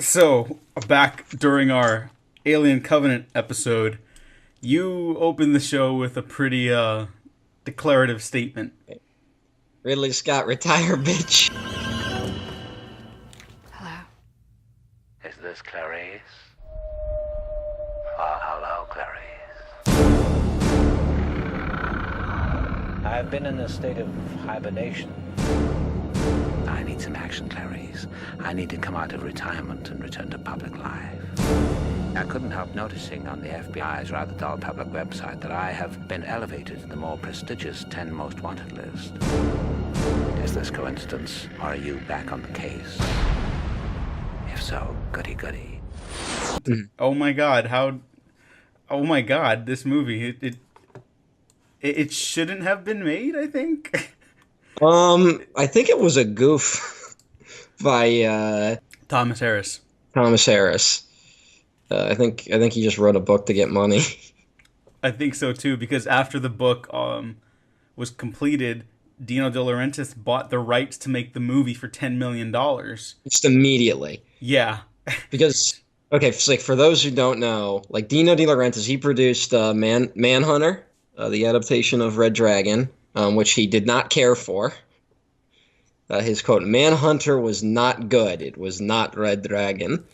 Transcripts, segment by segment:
So, back during our Alien Covenant episode, you opened the show with a pretty declarative statement. Ridley Scott, retire, bitch. Hello. Is this Clarice? Oh, hello, Clarice. I've been in a state of hibernation. I need some action, Clarice. I need to come out of retirement and return to public life. I couldn't help noticing on the FBI's rather dull public website that I have been elevated to the more prestigious 10 most wanted list. Is this coincidence, or are you back on the case? If so, goody goody. Oh my god, oh my god, this movie, it shouldn't have been made, I think. I think it was a goof by Thomas Harris. Thomas Harris. I think he just wrote a book to get money. I think so too, because after the book was completed, Dino De Laurentiis bought the rights to make the movie for $10 million. Just immediately. Yeah. Because, okay, like for those who don't know, like Dino De Laurentiis, he produced Manhunter, the adaptation of Red Dragon, which he did not care for. His quote, "Manhunter was not good. It was not Red Dragon."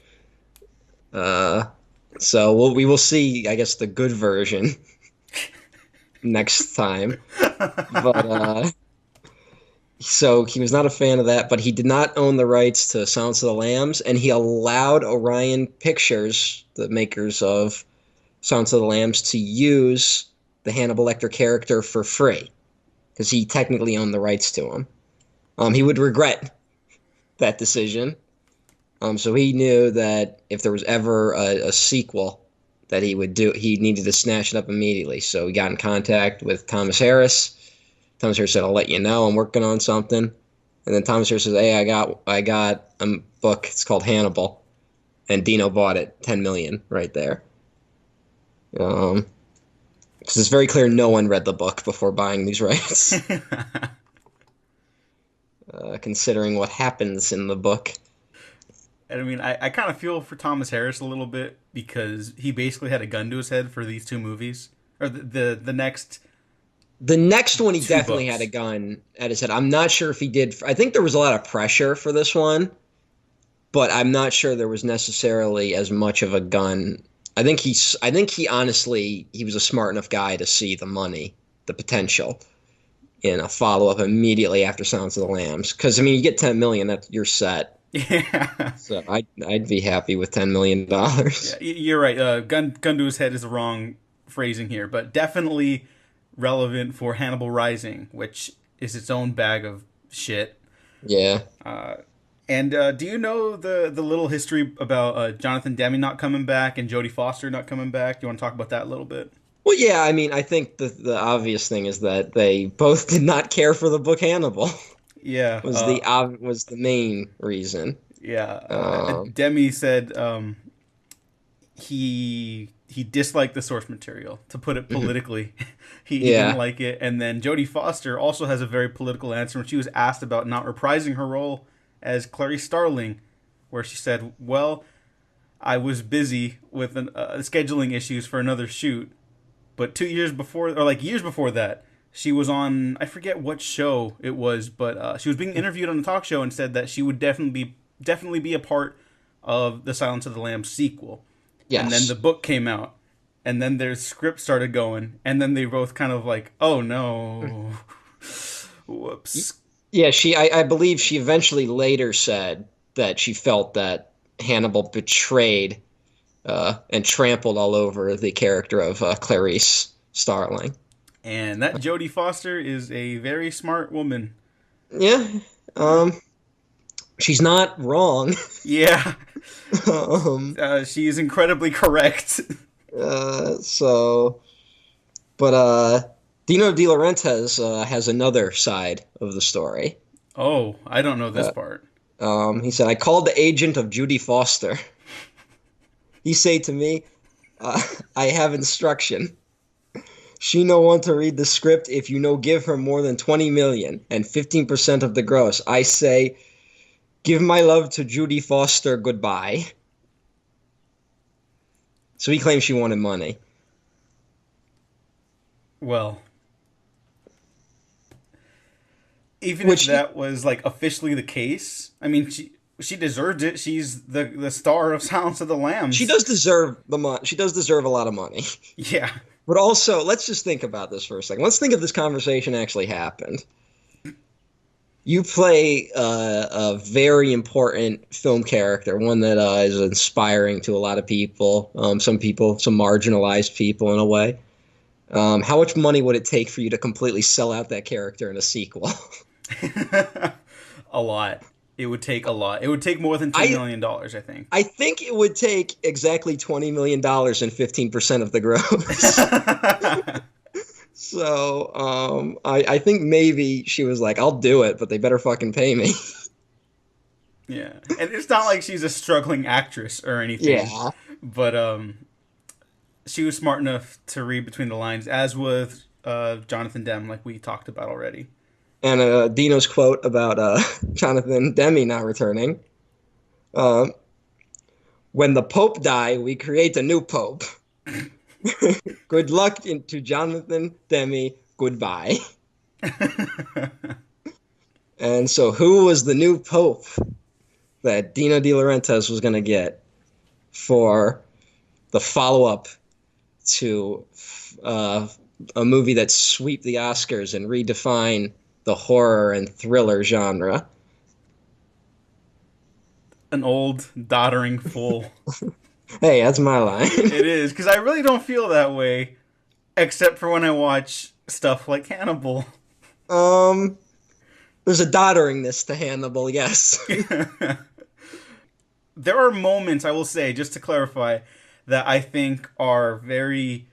So we will see, I guess, the good version next time. But so he was not a fan of that, but he did not own the rights to Silence of the Lambs, and he allowed Orion Pictures, the makers of Silence of the Lambs, to use the Hannibal Lecter character for free, because he technically owned the rights to him. He would regret that decision. So he knew that if there was ever a sequel that he would do, he needed to snatch it up immediately. So he got in contact with Thomas Harris. Thomas Harris said, "I'll let you know. I'm working on something." And then Thomas Harris says, "Hey, I got a book. It's called Hannibal." And Dino bought it, 10 million right there. So it's very clear no one read the book before buying these rights. Considering what happens in the book. And I mean, I kind of feel for Thomas Harris a little bit, because he basically had a gun to his head for these two movies. Or the next... The next one, he definitely books. had a gun at his head. I'm not sure if he did. I think there was a lot of pressure for this one, but I'm not sure there was necessarily as much of a gun. I think he honestly, he was a smart enough guy to see the money, the potential in a follow-up immediately after Silence of the Lambs. Because, I mean, you get 10 million, you're set. Yeah. So I'd be happy with $10 million. Yeah, you're right. Gun to his head is the wrong phrasing here, but definitely relevant for Hannibal Rising, which is its own bag of shit. Yeah. And do you know the little history about Jonathan Demme not coming back and Jodie Foster not coming back? Do you want to talk about that a little bit? Well, yeah, I mean, I think the obvious thing is that they both did not care for the book Hannibal. Yeah. was the main reason. Yeah. Demme said he disliked the source material, to put it politically. he didn't like it. And then Jodie Foster also has a very political answer when she was asked about not reprising her role as Clarice Starling, where she said, "Well, I was busy with scheduling issues for another shoot, but 2 years before, or like years before that, she was on, I forget what show it was, but she was being interviewed on a talk show and said that she would definitely be a part of the Silence of the Lambs sequel." Yes. And then the book came out, and then their script started going, and then they both kind of like, "Oh no, whoops." Yeah, I believe she eventually later said that she felt that Hannibal betrayed and trampled all over the character of Clarice Starling. And that Jodie Foster is a very smart woman. Yeah, she's not wrong. Yeah. She is incredibly correct. But Dino De Laurentiis has another side of the story. Oh, I don't know this part. He said, "I called the agent of Judy Foster. He say to me, I have instruction. She no want to read the script if you no give her more than 20 million and 15% of the gross. I say, give my love to Judy Foster, goodbye." So he claimed she wanted money. Well, even if that was like officially the case, I mean, she deserved it. She's the star of Silence of the Lambs. She does deserve the money. She does deserve a lot of money. Yeah. But also, let's just think about this for a second. Let's think if this conversation actually happened. You play a very important film character, one that is inspiring to a lot of people, some marginalized people in a way. How much money would it take for you to completely sell out that character in a sequel? A lot. It would take a lot. It would take more than $10 million, I think. I think it would take exactly $20 million and 15% of the gross. So I think maybe she was like, I'll do it, but they better fucking pay me. Yeah. And it's not like she's a struggling actress or anything. Yeah. But she was smart enough to read between the lines, as with Jonathan Demme, like we talked about already. And Dino's quote about Jonathan Demme not returning. When the Pope die, we create a new Pope. Good luck to Jonathan Demme. Goodbye. And so who was the new Pope that Dino De Laurentiis was going to get for the follow-up to a movie that sweep the Oscars and redefine the horror and thriller genre? An old, doddering fool. Hey, that's my line. It is, because I really don't feel that way, except for when I watch stuff like Hannibal. There's a dodderingness to Hannibal, yes. There are moments, I will say, just to clarify, that I think are very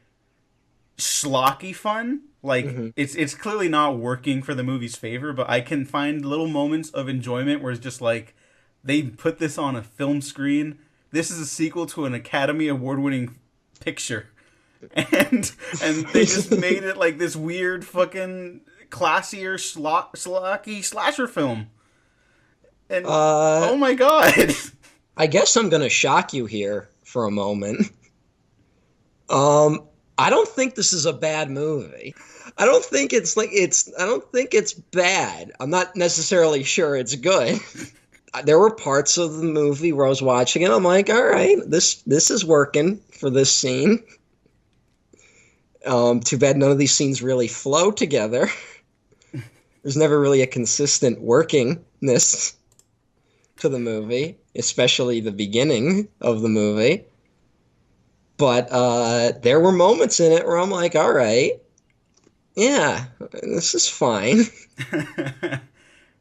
schlocky fun. Like, it's clearly not working for the movie's favor, but I can find little moments of enjoyment where it's just like, they put this on a film screen. This is a sequel to an Academy Award-winning picture. And they just made it like this weird fucking classier, schlocky slasher film. And, oh my god. I guess I'm going to shock you here for a moment. I don't think this is a bad movie. I don't think it's bad. I'm not necessarily sure it's good. There were parts of the movie where I was watching it, I'm like, all right, this is working for this scene. Too bad none of these scenes really flow together. There's never really a consistent workingness to the movie, especially the beginning of the movie. But there were moments in it where I'm like, all right, yeah, this is fine.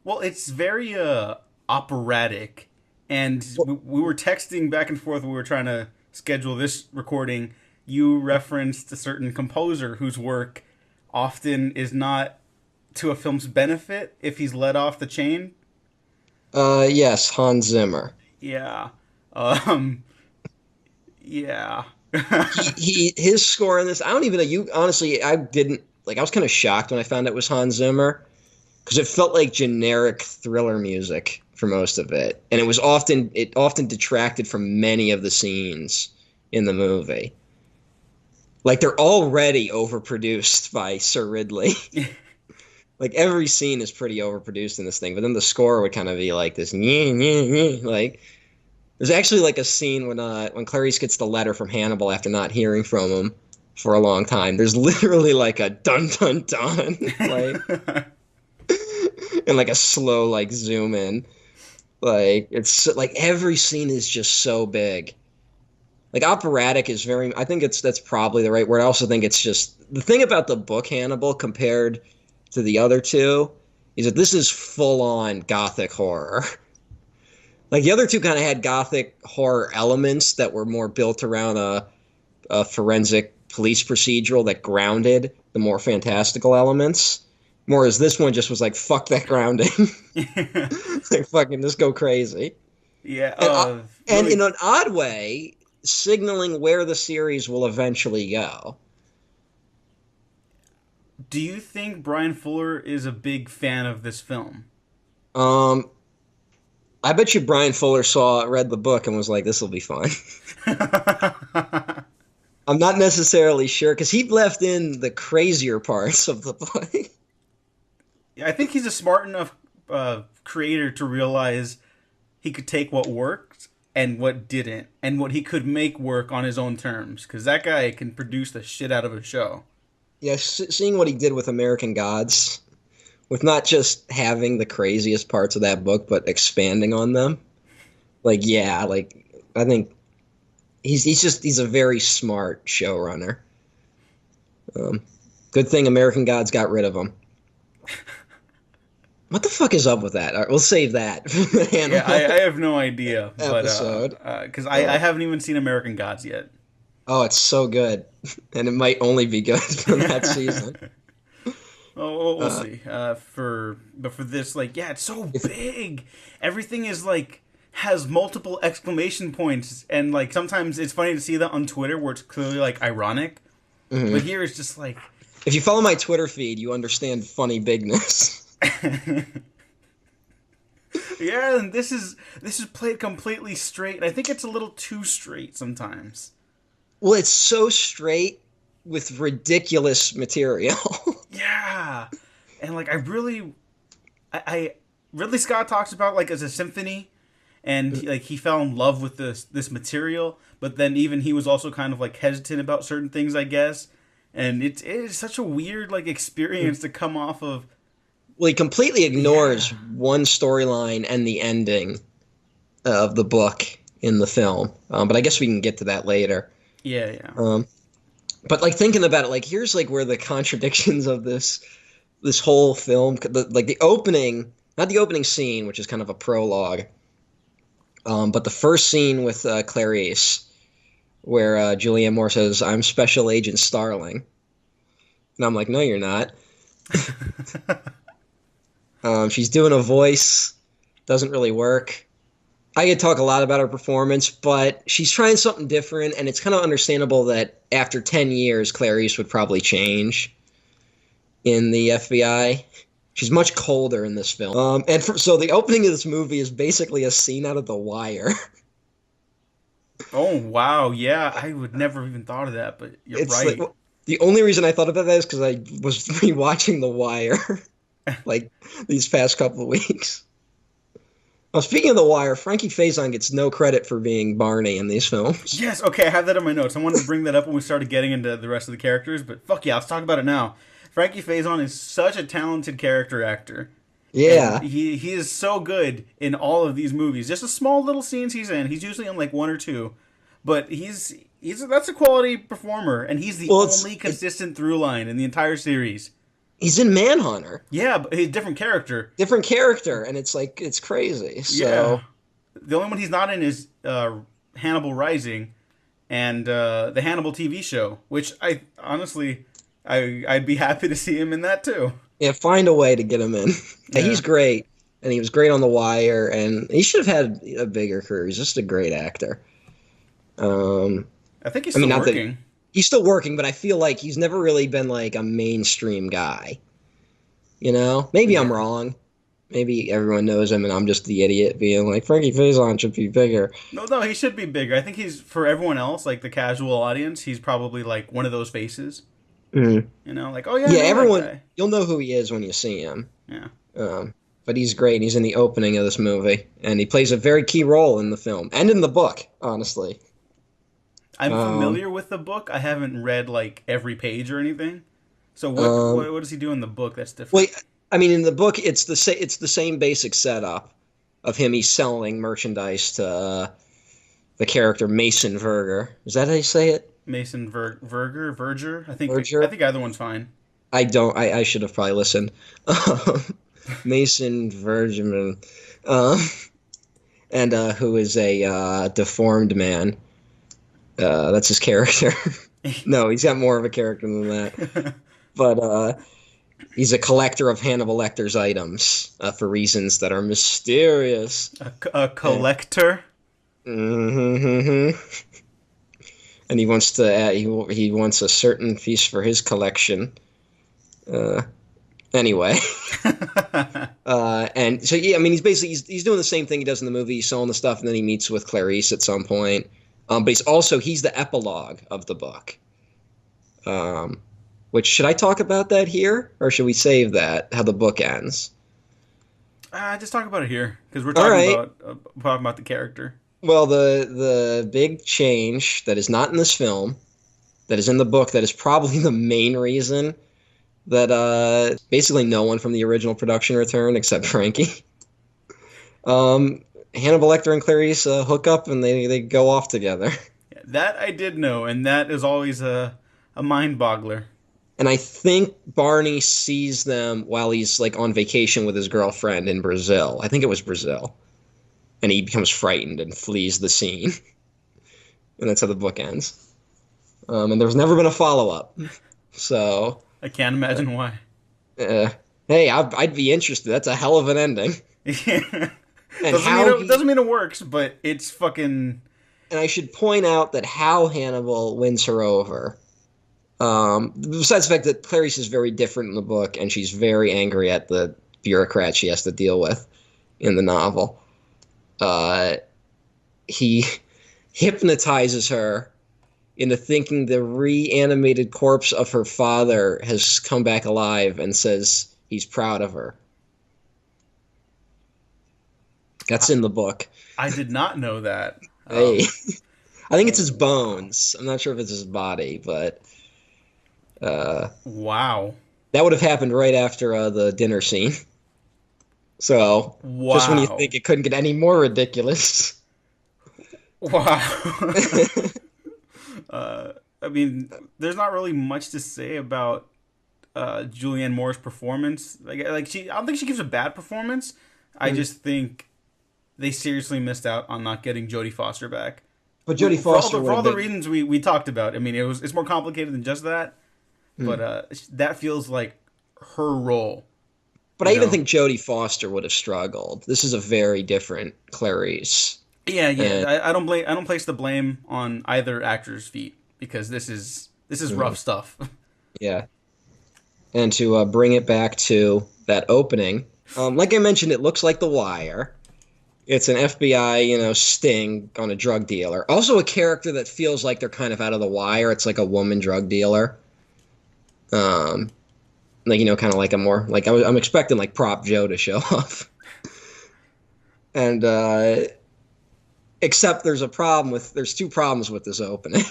Well, it's very operatic. And we were texting back and forth when we were trying to schedule this recording. You referenced a certain composer whose work often is not to a film's benefit if he's let off the chain. Yes, Hans Zimmer. Yeah. Yeah. His score in this, I don't even know, you honestly, I didn't, like, I was kind of shocked when I found it was Hans Zimmer, because it felt like generic thriller music for most of it, and it often detracted from many of the scenes in the movie. Like, they're already overproduced by Sir Ridley. Like, every scene is pretty overproduced in this thing, but then the score would kind of be like this, like, there's actually like a scene when Clarice gets the letter from Hannibal after not hearing from him for a long time. There's literally like a dun dun dun, like, and like a slow like zoom in. Like, it's like every scene is just so big. Like, operatic is very. I think that's probably the right word. I also think it's just the thing about the book Hannibal compared to the other two is that this is full on gothic horror. Like, the other two kind of had gothic horror elements that were more built around a forensic police procedural that grounded the more fantastical elements. Whereas this one just was like, fuck that grounding. Like, fucking just go crazy. Yeah. And in an odd way, signaling where the series will eventually go. Do you think Brian Fuller is a big fan of this film? I bet you Brian Fuller read the book and was like, this will be fun. I'm not necessarily sure because he left in the crazier parts of the play. Yeah, I think he's a smart enough creator to realize he could take what worked and what didn't, and what he could make work on his own terms. Because that guy can produce the shit out of a show. Yeah, seeing what he did with American Gods, with not just having the craziest parts of that book, but expanding on them. Like, yeah, like I think he's a very smart showrunner. Good thing American Gods got rid of him. What the fuck is up with that? All right, we'll save that for the Hannibal. Yeah, I have no idea. Episode. Because I haven't even seen American Gods yet. Oh, it's so good. And it might only be good from that season. Oh, we'll see. But for this, like, yeah, it's so big. Everything is, like, has multiple exclamation points. And, like, sometimes it's funny to see that on Twitter where it's clearly, like, ironic. Mm-hmm. But here it's just, like... If you follow my Twitter feed, you understand funny bigness. Yeah, and this is played completely straight, and I think it's a little too straight sometimes. Well, it's so straight with ridiculous material. Yeah, and like Ridley Scott talks about like as a symphony, and he fell in love with this material, but then even he was also kind of like hesitant about certain things, I guess, and it is such a weird like experience to come off of. Well, he completely ignores one storyline and the ending of the book in the film. But I guess we can get to that later. Yeah. But like thinking about it, like here's like where the contradictions of this whole film, like the opening, not the opening scene, which is kind of a prologue, but the first scene with Clarice, where Julianne Moore says, "I'm Special Agent Starling," and I'm like, "No, you're not." She's doing a voice, doesn't really work. I could talk a lot about her performance, but she's trying something different, and it's kind of understandable that after 10 years, Clarice would probably change in the FBI. She's much colder in this film. So the opening of this movie is basically a scene out of The Wire. Oh, wow, yeah, I would never even thought of that, but you're right. Like, the only reason I thought about that is because I was rewatching The Wire. Like these past couple of weeks. Well, speaking of The Wire, Frankie Faison gets no credit for being Barney in these films. Yes, okay, I have that in my notes. I wanted to bring that up when we started getting into the rest of the characters, but fuck yeah, let's talk about it now. Frankie Faison is such a talented character actor. Yeah. And he is so good in all of these movies. Just the small little scenes he's in. He's usually in like one or two. But that's a quality performer, and he's the only consistent through line in the entire series. He's in Manhunter. Yeah, but he's a different character. Different character, and it's like, it's crazy. So. Yeah. The only one he's not in is Hannibal Rising and the Hannibal TV show, which I'd be happy to see him in that too. Yeah, find a way to get him in. Yeah. He's great, and he was great on The Wire, and he should have had a bigger career. He's just a great actor. I think he's still working. He's still working, but I feel like he's never really been like a mainstream guy. You know? Maybe I'm wrong. Maybe everyone knows him and I'm just the idiot being like, Frankie Faison should be bigger. No, he should be bigger. I think he's, for everyone else, like the casual audience, he's probably like one of those faces. Mm-hmm. You know, like, oh yeah. Yeah, everyone, you'll know who he is when you see him. Yeah. But he's great. He's in the opening of this movie. And he plays a very key role in the film. And in the book, honestly. I'm familiar with the book. I haven't read like every page or anything. So what does he do in the book that's different? Well, I mean, in the book, it's the same basic setup of him. He's selling merchandise to the character Mason Verger. Is that how you say it? Mason Verger. I think either one's fine. I should have probably listened. Mason Verger, and who is a deformed man. That's his character. No, he's got more of a character than that. But he's a collector of Hannibal Lecter's items for reasons that are mysterious. A collector? Mm-hmm. And he wants to he wants a certain piece for his collection. Anyway. And so, yeah, I mean, he's doing the same thing he does in the movie. He's selling the stuff, and then he meets with Clarice at some point. But he's the epilogue of the book. Which, should I talk about that here, or should we save that, how the book ends? Just talk about it here, because we're talking about the character. Well, the big change that is not in this film, that is in the book, that is probably the main reason that basically no one from the original production returned except Frankie. Hannibal Lecter and Clarice hook up and they go off together. Yeah, that I did know, and that is always a mind-boggler. And I think Barney sees them while he's like on vacation with his girlfriend in Brazil. I think it was Brazil. And he becomes frightened and flees the scene. And that's how the book ends. And there's never been a follow-up. So... I can't imagine why. Hey, I'd be interested. That's a hell of an ending. Yeah. And doesn't mean it works, but it's fucking... And I should point out that how Hannibal wins her over... besides the fact that Clarice is very different in the book, and she's very angry at the bureaucrat she has to deal with in the novel. He hypnotizes her into thinking the reanimated corpse of her father has come back alive and says he's proud of her. That's in the book. I did not know that. Hey. I think it's his bones. I'm not sure if it's his body, but... wow. That would have happened right after the dinner scene. So, wow. Just when you think it couldn't get any more ridiculous. Wow. I mean, there's not really much to say about Julianne Moore's performance. I don't think she gives a bad performance. I just think they seriously missed out on not getting Jodie Foster back. But Jodie Foster, for all the reasons we talked about. I mean, it's more complicated than just that. But that feels like her role. But I even think Jodie Foster would have struggled. This is a very different Clarice. Yeah. And I don't place the blame on either actor's feet, because this is rough stuff. Yeah. And to bring it back to that opening, like I mentioned, it looks like The Wire. It's an FBI, sting on a drug dealer. Also a character that feels like they're kind of out of The Wire. It's like a woman drug dealer. Kind of like a more, like I'm expecting like Prop Joe to show up. And, except there's two problems with this opening.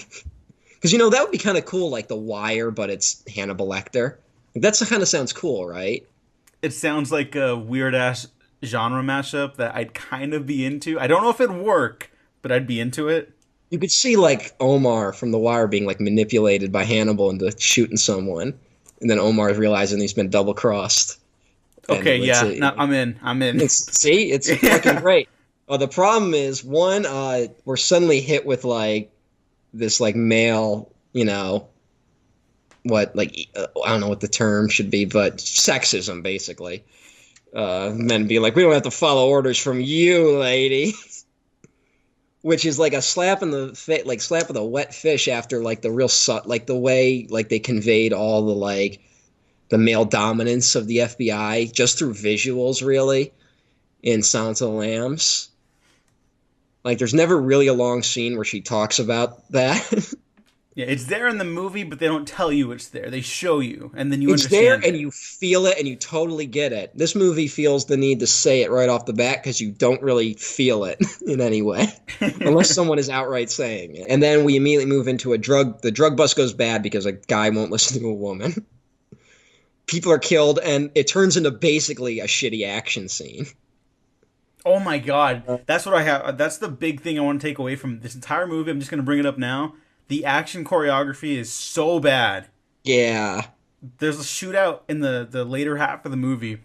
Because, that would be kind of cool, like The Wire, but it's Hannibal Lecter. That kind of sounds cool, right? It sounds like a weird-ass genre mashup that I'd kind of be into. I don't know if it'd work, but I'd be into it. You could see, like, Omar from The Wire being, like, manipulated by Hannibal into shooting someone. And then Omar's realizing he's been double-crossed. Okay, yeah. No, I'm in. It's fucking great. The problem is, one, we're suddenly hit with, like, this, like, male, I don't know what the term should be, but sexism, basically. Men being like, we don't have to follow orders from you, lady. Which is like a slap in the face, like slap of the wet fish after like the real like the way like they conveyed all the like the male dominance of the FBI just through visuals, really, in Silence of the Lambs. Like, there's never really a long scene where she talks about that. Yeah, it's there in the movie, but they don't tell you it's there. They show you, and then you understand it. It's there, and you feel it, and you totally get it. This movie feels the need to say it right off the bat because you don't really feel it in any way, unless someone is outright saying it. And then we immediately move into the drug bust goes bad because a guy won't listen to a woman. People are killed, and it turns into basically a shitty action scene. Oh my god, that's what I have. That's the big thing I want to take away from this entire movie. I'm just going to bring it up now. The action choreography is so bad. Yeah. There's a shootout in the later half of the movie,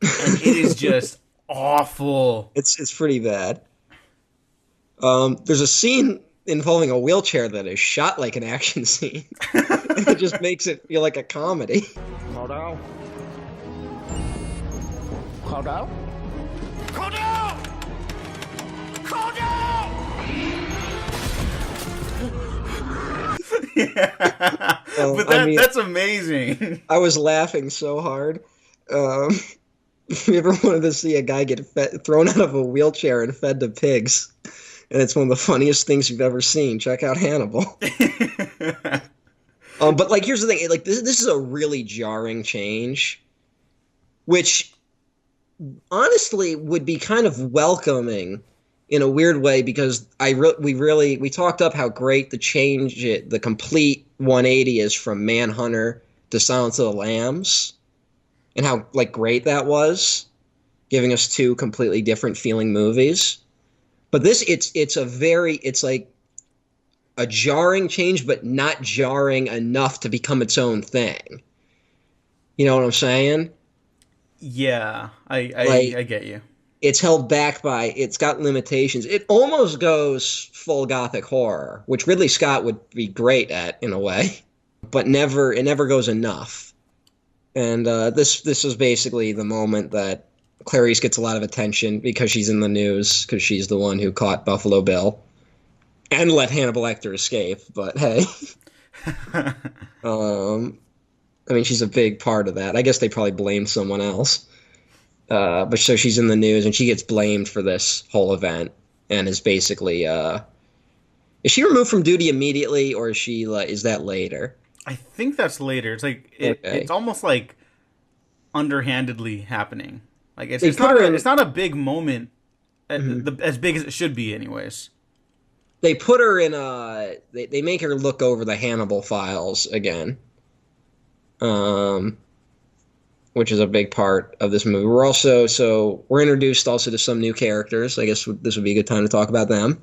and it is just awful. It's pretty bad. There's a scene involving a wheelchair that is shot like an action scene. It just makes it feel like a comedy. Call down. Call down. Call down! Call down! Yeah. But that's amazing. I was laughing so hard. If you ever wanted to see a guy get thrown out of a wheelchair and fed to pigs, and it's one of the funniest things you've ever seen. Check out Hannibal. But like, here's the thing: like, this is a really jarring change, which honestly would be kind of welcoming in a weird way, because we talked up how great the complete 180 is from Manhunter to Silence of the Lambs, and how like great that was, giving us two completely different feeling movies. But this, it's like a jarring change, but not jarring enough to become its own thing. You know what I'm saying? Yeah, I get you. It's held back by, it's got limitations. It almost goes full gothic horror, which Ridley Scott would be great at in a way, but it never goes enough. And this was basically the moment that Clarice gets a lot of attention because she's in the news, because she's the one who caught Buffalo Bill and let Hannibal Lecter escape. But hey, I mean, she's a big part of that. I guess they probably blamed someone else. But so she's in the news, and she gets blamed for this whole event, and is basically, is she removed from duty immediately, or is that later? I think that's later. It's like it's almost like underhandedly happening. Like it's not a big moment, as big as it should be, anyways. They put her in they make her look over the Hannibal files again. Which is a big part of this movie. We're introduced also to some new characters. I guess this would be a good time to talk about them.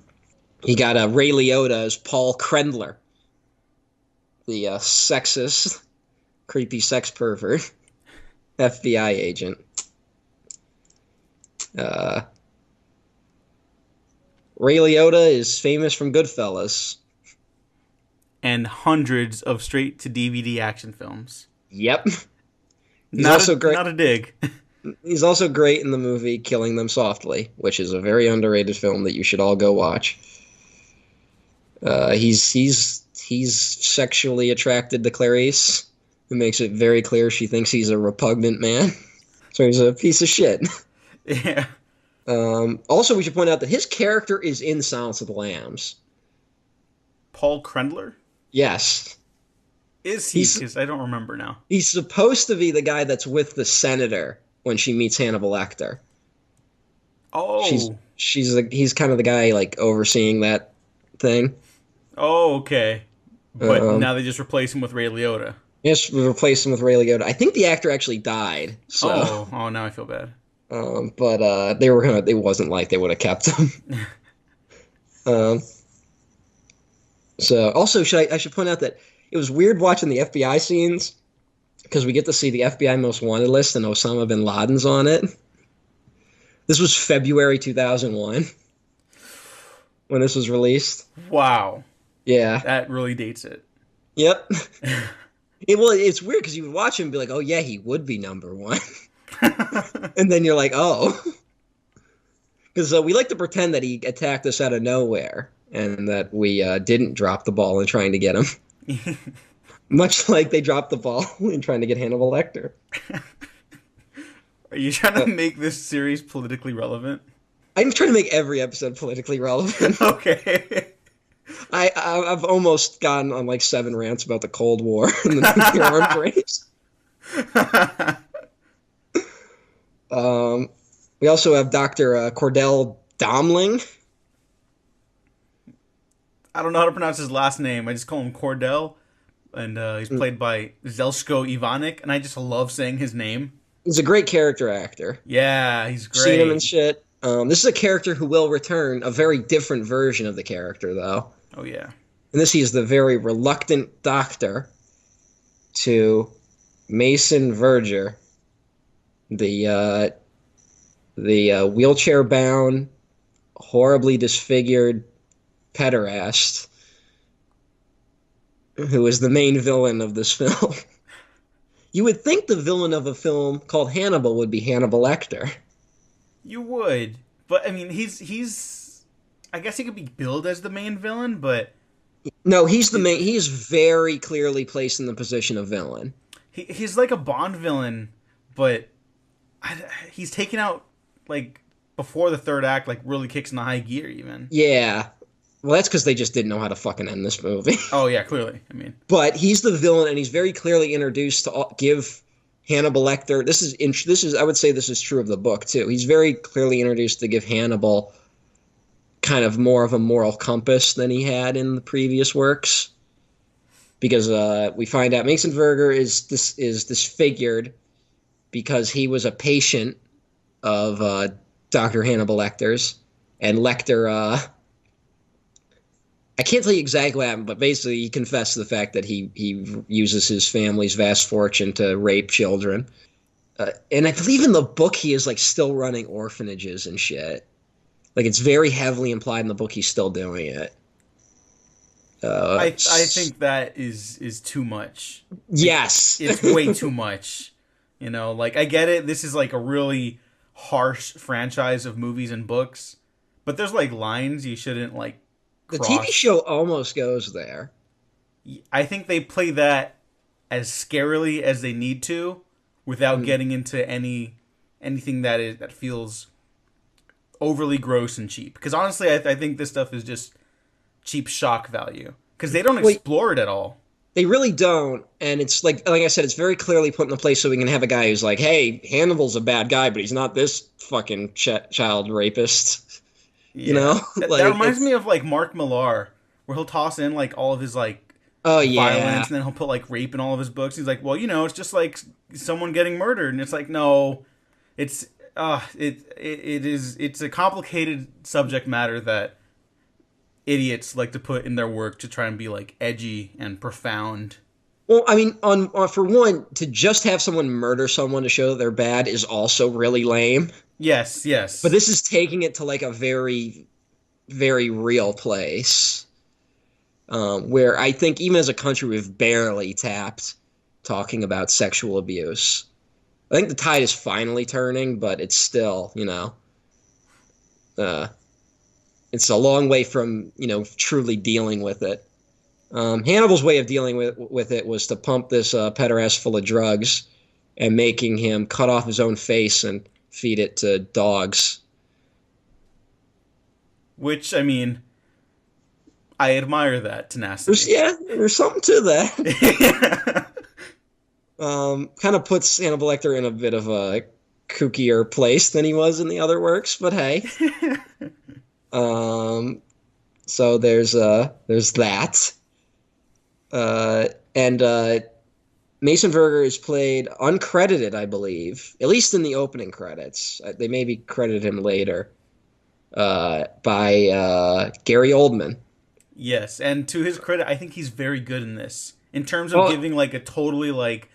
You got Ray Liotta as Paul Krendler, the sexist, creepy sex pervert, FBI agent. Ray Liotta is famous from Goodfellas. And hundreds of straight-to-DVD action films. Yep. He's also great. Not a dig. He's also great in the movie Killing Them Softly, which is a very underrated film that you should all go watch. He's sexually attracted to Clarice. It makes it very clear she thinks he's a repugnant man. So he's a piece of shit. Yeah. Also, we should point out that his character is in Silence of the Lambs. Paul Krendler? Yes. Is he? Because I don't remember now. He's supposed to be the guy that's with the senator when she meets Hannibal Lecter. Oh. He's kind of the guy like overseeing that thing. Oh, okay. But now they just replace him with Ray Liotta. Yes, we replaced him with Ray Liotta. I think the actor actually died. So. Oh, now I feel bad. But it wasn't like they would have kept him. So also, I should point out that it was weird watching the FBI scenes, because we get to see the FBI Most Wanted list and Osama bin Laden's on it. This was February 2001 when this was released. Wow. Yeah. That really dates it. Yep. It's weird because you would watch him and be like, oh yeah, he would be number one. And then you're like, oh. Because we like to pretend that he attacked us out of nowhere, and that we didn't drop the ball in trying to get him. Much like they dropped the ball in trying to get Hannibal Lecter. Are you trying to make this series politically relevant? I'm trying to make every episode politically relevant. Okay. I've almost gotten on like 7 rants about the Cold War and the nuclear arms race. We also have Dr. Cordell Domling. I don't know how to pronounce his last name. I just call him Cordell. And he's played by Zelsko Ivanek. And I just love saying his name. He's a great character actor. Yeah, he's great. Seen him and shit. This is a character who will return, a very different version of the character, though. Oh, yeah. And he is the very reluctant doctor to Mason Verger, the wheelchair-bound, horribly disfigured pederast who is the main villain of this film. You would think the villain of a film called Hannibal would be Hannibal Lecter. You would. But, I mean, he's I guess he could be billed as the main villain, but... No, he's the main... He is very clearly placed in the position of villain. He's like a Bond villain, but he's taken out, like, before the third act like really kicks into high gear even. Yeah. Well, that's because they just didn't know how to fucking end this movie. Oh yeah, clearly. I mean, but he's the villain, and he's very clearly introduced to give Hannibal Lecter. This is I would say this is true of the book too. He's very clearly introduced to give Hannibal kind of more of a moral compass than he had in the previous works, because we find out Masonverger is disfigured because he was a patient of Dr. Hannibal Lecter's, and Lecter. I can't tell you exactly what happened, but basically he confessed to the fact that he uses his family's vast fortune to rape children. And I believe in the book he is like still running orphanages and shit. Like it's very heavily implied in the book he's still doing it. I think that is too much. Yes. It's way too much. You know, like I get it. This is like a really harsh franchise of movies and books, but there's like lines you shouldn't like cross. The TV show almost goes there. I think they play that as scarily as they need to without getting into anything that feels overly gross and cheap. Because honestly, I think this stuff is just cheap shock value. Because they don't explore it at all. They really don't, and it's like I said, it's very clearly put in place so we can have a guy who's like, hey, Hannibal's a bad guy, but he's not this fucking child rapist. Yeah. You know? That reminds me of like Mark Millar, where he'll toss in like all of his like violence, and then he'll put like rape in all of his books. He's like, well, you know, it's just like someone getting murdered, and it's like, no, it's a complicated subject matter that idiots like to put in their work to try and be like edgy and profound. Well, I mean, on for one, to just have someone murder someone to show that they're bad is also really lame. Yes. But this is taking it to like a very, very real place, where I think even as a country we've barely tapped talking about sexual abuse. I think the tide is finally turning, but it's still, you know, it's a long way from, you know, truly dealing with it. Hannibal's way of dealing with it was to pump this pederast full of drugs and making him cut off his own face and feed it to dogs. Which, I mean, I admire that tenacity. There's something to that. Kind of puts Hannibal Lecter in a bit of a kookier place than he was in the other works, but hey. So there's that. And Masonverger is played uncredited, I believe, at least in the opening credits. They maybe credited him later, by Gary Oldman. Yes, and to his credit, I think he's very good in this. In terms of giving like a totally like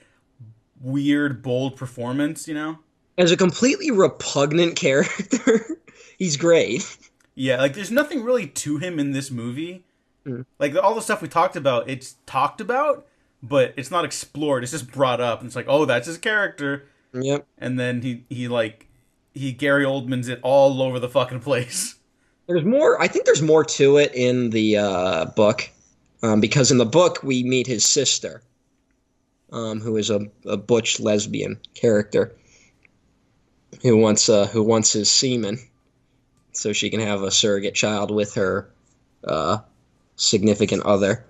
weird, bold performance, you know? As a completely repugnant character, he's great. Yeah, like there's nothing really to him in this movie. Like all the stuff we talked about, it's talked about, but it's not explored. It's just brought up, and it's like, oh, that's his character. Yep. And then he Gary Oldman's it all over the fucking place. There's more. I think there's more to it in the book, because in the book we meet his sister, who is a butch lesbian character who wants his semen so she can have a surrogate child with her significant other.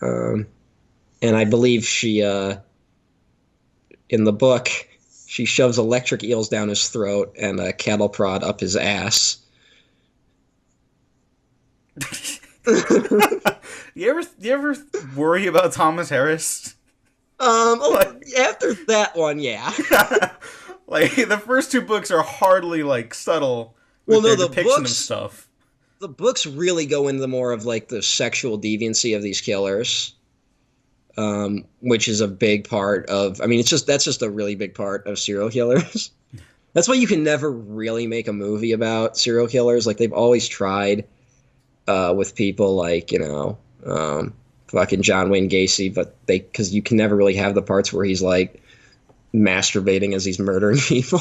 And I believe she, in the book, she shoves electric eels down his throat and a cattle prod up his ass. You ever worry about Thomas Harris? After that one, yeah. Like the first two books are hardly like subtle with their depiction of stuff. The books really go into more of like the sexual deviancy of these killers, which is a big part of. I mean, that's just a really big part of serial killers. That's why you can never really make a movie about serial killers. Like they've always tried with people like, you know, fucking John Wayne Gacy, but because you can never really have the parts where he's like masturbating as he's murdering people.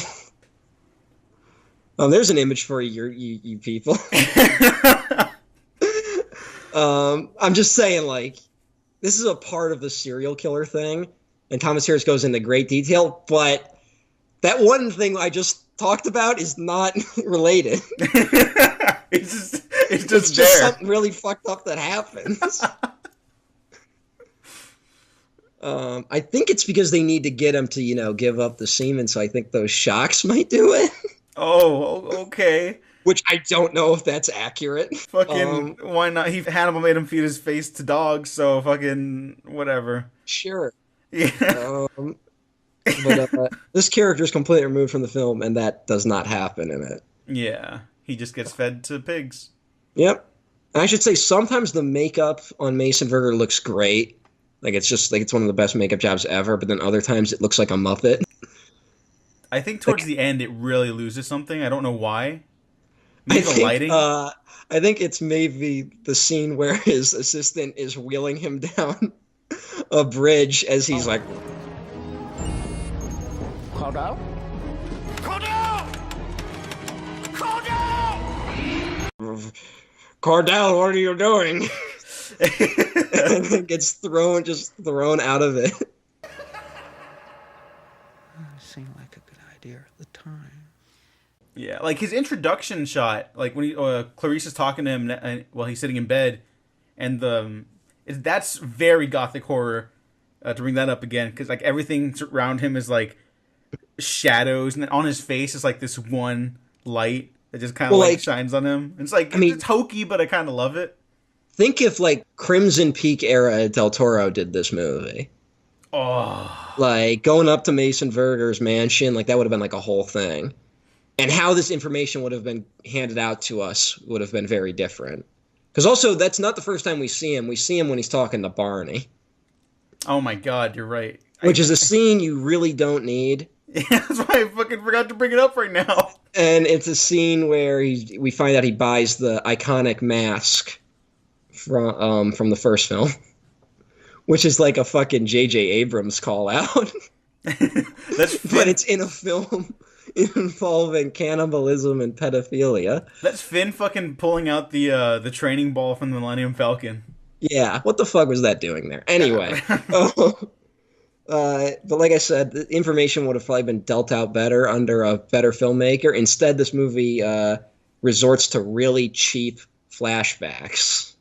There's an image for you people. I'm just saying, like, this is a part of the serial killer thing, and Thomas Harris goes into great detail, but that one thing I just talked about is not related. It's It's just just there. something really fucked up that happens. I think it's because they need to get him to, give up the semen, so I think those shocks might do it. Oh, okay. Which I don't know if that's accurate. Fucking, why not? Hannibal made him feed his face to dogs, so fucking whatever. Sure. Yeah. But this character is completely removed from the film, and that does not happen in it. Yeah. He just gets fed to pigs. Yep. And I should say, sometimes the makeup on Mason Verger looks great. Like, it's just, like, it's one of the best makeup jobs ever, but then other times it looks like a Muppet. I think towards the end it really loses something. I don't know why. Maybe the lighting? I think it's maybe the scene where his assistant is wheeling him down a bridge as he's like... Cordell? Cordell! Cordell! Cordell, what are you doing? And then gets thrown out of it. It seemed like a good idea at the time. Yeah, like his introduction shot, like when Clarice is talking to him while he's sitting in bed, and that's very gothic horror. To bring that up again, because like everything around him is like shadows, and then on his face is like this one light that just kind of like shines on him. It's like it's hokey, but I kind of love it. Think if like Crimson Peak era Del Toro did this movie. Oh, Like going up to Mason Verger's mansion, like that would have been like a whole thing. And how this information would have been handed out to us would have been very different. Because also, that's not the first time we see him. We see him when he's talking to Barney. oh my God, you're right. Which is a scene you really don't need. Yeah, that's why I fucking forgot to bring it up right now. And it's a scene where we find out he buys the iconic mask from the first film. Which is like a fucking J.J. Abrams call out. But it's in a film involving cannibalism and pedophilia. That's Finn fucking pulling out the training ball from the Millennium Falcon. Yeah, what the fuck was that doing there? Anyway. But like I said, the information would have probably been dealt out better under a better filmmaker. Instead, this movie resorts to really cheap flashbacks.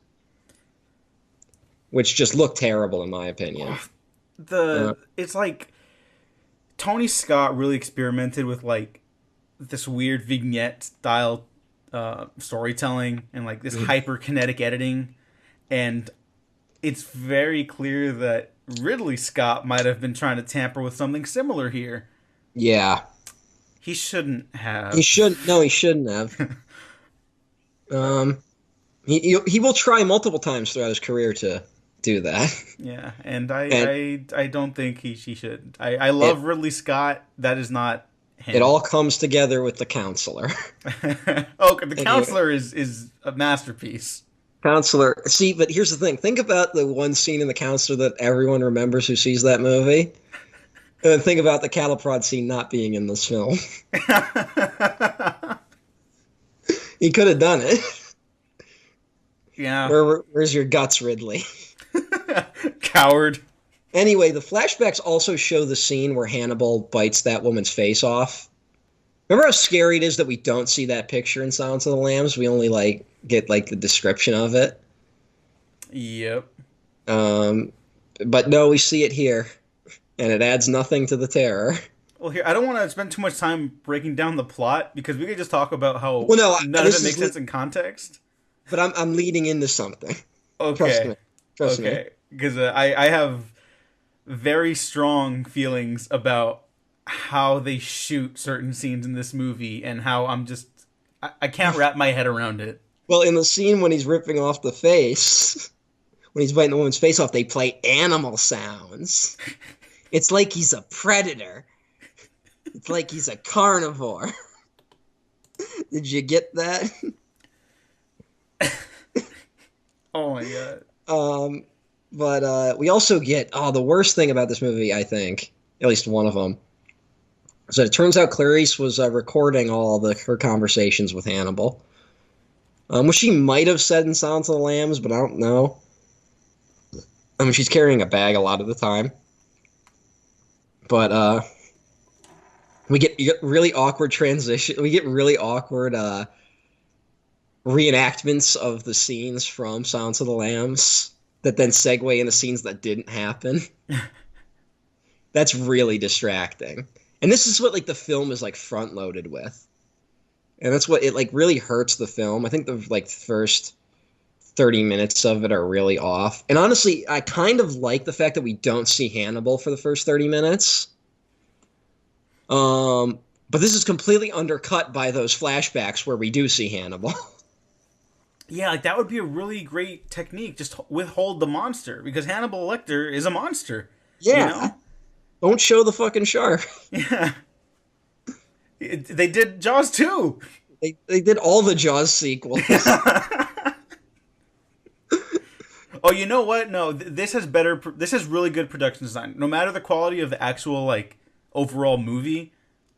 Which just look terrible, in my opinion. It's like Tony Scott really experimented with like this weird vignette style storytelling and like this hyperkinetic editing, and it's very clear that Ridley Scott might have been trying to tamper with something similar here. Yeah, he shouldn't have. He shouldn't have. He will try multiple times throughout his career to do that. Yeah, and I don't think he should. I love Ridley Scott. That is not him. It all comes together with The Counselor. The Counselor is a masterpiece. Counselor. See, but here's the thing. Think about the one scene in The Counselor that everyone remembers who sees that movie. And then think about the cattle prod scene not being in this film. He could have done it. Yeah. Where's your guts, Ridley? Coward. Anyway, the flashbacks also show the scene where Hannibal bites that woman's face off. Remember how scary it is that we don't see that picture in Silence of the Lambs? We only get the description of it. Yep. But no, we see it here, and it adds nothing to the terror. Well, here I don't want to spend too much time breaking down the plot because we could just talk about how none of it makes sense in context. But I'm leading into something. Okay. Trust me. Because I have very strong feelings about how they shoot certain scenes in this movie and how I can't wrap my head around it. Well, in the scene when he's ripping off the face, when he's biting the woman's face off, they play animal sounds. It's like he's a predator. It's like he's a carnivore. Did you get that? Oh my God. But we also get the worst thing about this movie, I think, at least one of them. So it turns out Clarice was recording all her conversations with Hannibal, which she might have said in Silence of the Lambs, but I don't know. I mean, she's carrying a bag a lot of the time. But We get really awkward transition. We get really awkward reenactments of the scenes from Silence of the Lambs that then segue into scenes that didn't happen. That's really distracting. And this is what like the film is like front loaded with. And that's what it like really hurts the film. I think the like first 30 minutes of it are really off. And honestly, I kind of like the fact that we don't see Hannibal for the first 30 minutes. But this is completely undercut by those flashbacks where we do see Hannibal. Yeah, like that would be a really great technique. Just withhold the monster because Hannibal Lecter is a monster. Yeah. You know? Don't show the fucking shark. Yeah. They did Jaws 2. They did all the Jaws sequels. Oh, you know what? No, this has really good production design. No matter the quality of the actual like overall movie,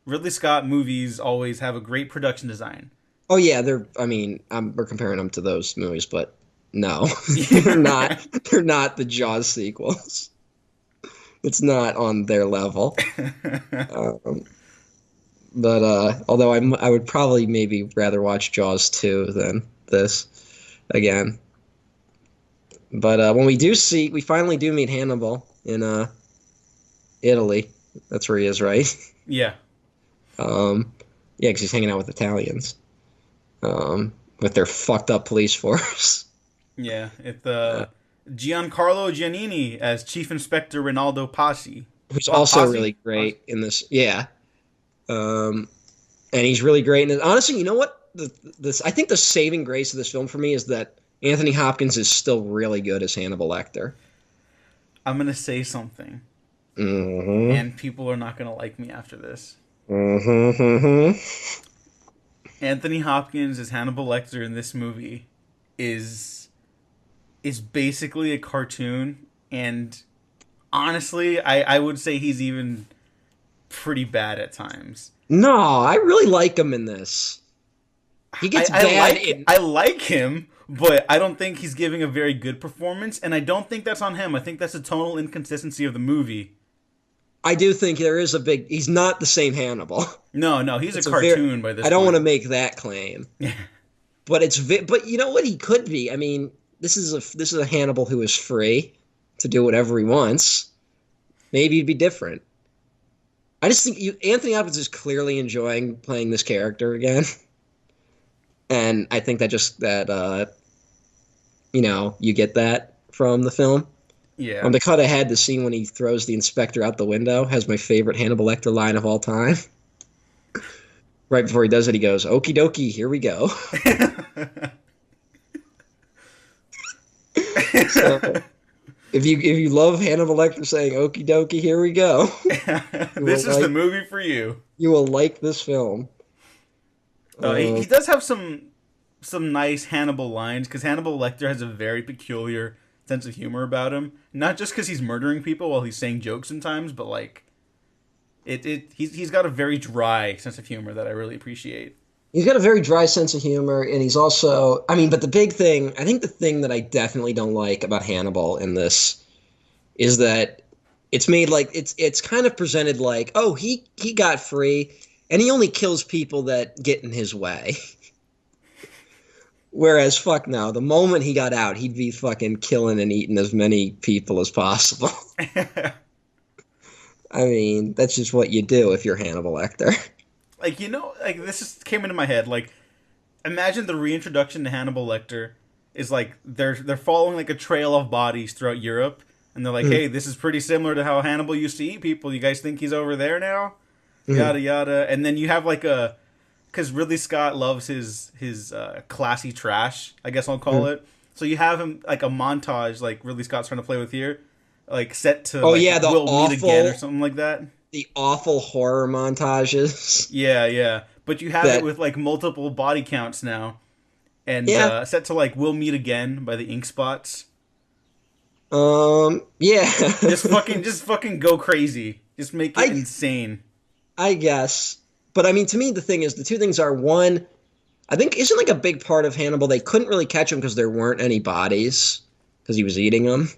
Ridley Scott movies always have a great production design. Oh yeah, we're comparing them to those movies, but no, they're not. They're not the Jaws sequels. It's not on their level. But although I would probably maybe rather watch Jaws 2 than this again. But when we finally do meet Hannibal in Italy. That's where he is, right? Yeah. Yeah, because he's hanging out with Italians. With their fucked up police force. Yeah, it's Giancarlo Giannini as Chief Inspector Rinaldo Passi. Who's also really great in this. Yeah. And he's really great in this. Honestly, you know what? I think the saving grace of this film for me is that Anthony Hopkins is still really good as Hannibal Lecter. I'm going to say something. Mm-hmm. And people are not going to like me after this. Mm-hmm. Anthony Hopkins as Hannibal Lecter in this movie is basically a cartoon, and honestly, I would say he's even pretty bad at times. No, I really like him in this. He gets bad. I like him, but I don't think he's giving a very good performance, and I don't think that's on him. I think that's a tonal inconsistency of the movie. I do think there is he's not the same Hannibal. No, he's a cartoon by this point. I don't want to make that claim. But but you know what, he could be. I mean, this is a Hannibal who is free to do whatever he wants. Maybe he'd be different. I just think Anthony Hopkins is clearly enjoying playing this character again. And I think that you get that from the film. Yeah. The cut ahead, the scene when he throws the inspector out the window has my favorite Hannibal Lecter line of all time. Right before he does it, he goes, "Okie dokie, here we go." So, if you love Hannibal Lecter saying "Okie dokie, here we go," this is the movie for you. You will like this film. He does have some nice Hannibal lines because Hannibal Lecter has a very peculiar sense of humor about him. Not just because he's murdering people while he's saying jokes sometimes, but like he's got a very dry sense of humor that I really appreciate. He's got a very dry sense of humor, and he's also, but the big thing, I think the thing that I definitely don't like about Hannibal in this is that it's made like, it's kind of presented like, oh, he got free, and he only kills people that get in his way. Whereas, fuck no, the moment he got out, he'd be fucking killing and eating as many people as possible. That's just what you do if you're Hannibal Lecter. Like, this just came into my head. Like, imagine the reintroduction to Hannibal Lecter is like they're following like a trail of bodies throughout Europe, and they're like, hey, this is pretty similar to how Hannibal used to eat people. You guys think he's over there now? Yada yada. And then you have like because Ridley Scott loves his classy trash, I guess I'll call it. So you have him like a montage, like Ridley Scott's trying to play with here, like set to We'll Meet Again or something like that. The awful horror montages. Yeah. But you have it with like multiple body counts now, and set to like We'll Meet Again by the Ink Spots. Yeah. just fucking go crazy. Just make it insane. I guess. But to me, the thing is, the two things are, one, I think isn't like a big part of Hannibal. They couldn't really catch him because there weren't any bodies because he was eating them.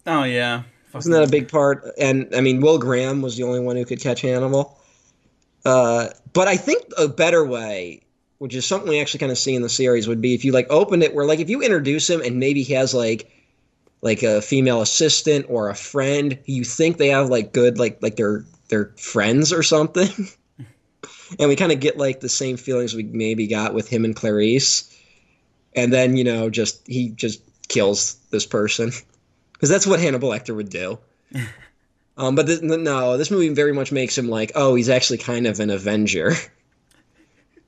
Oh yeah. Isn't that a big part? And Will Graham was the only one who could catch Hannibal. But I think a better way, which is something we actually kind of see in the series, would be if you like opened it where like if you introduce him and maybe he has like a female assistant or a friend, you think they have like good like they're friends or something. And we kind of get like the same feelings we maybe got with him and Clarice. And then, he just kills this person. Because that's what Hannibal Lecter would do. But no, this movie very much makes him like, oh, he's actually kind of an Avenger.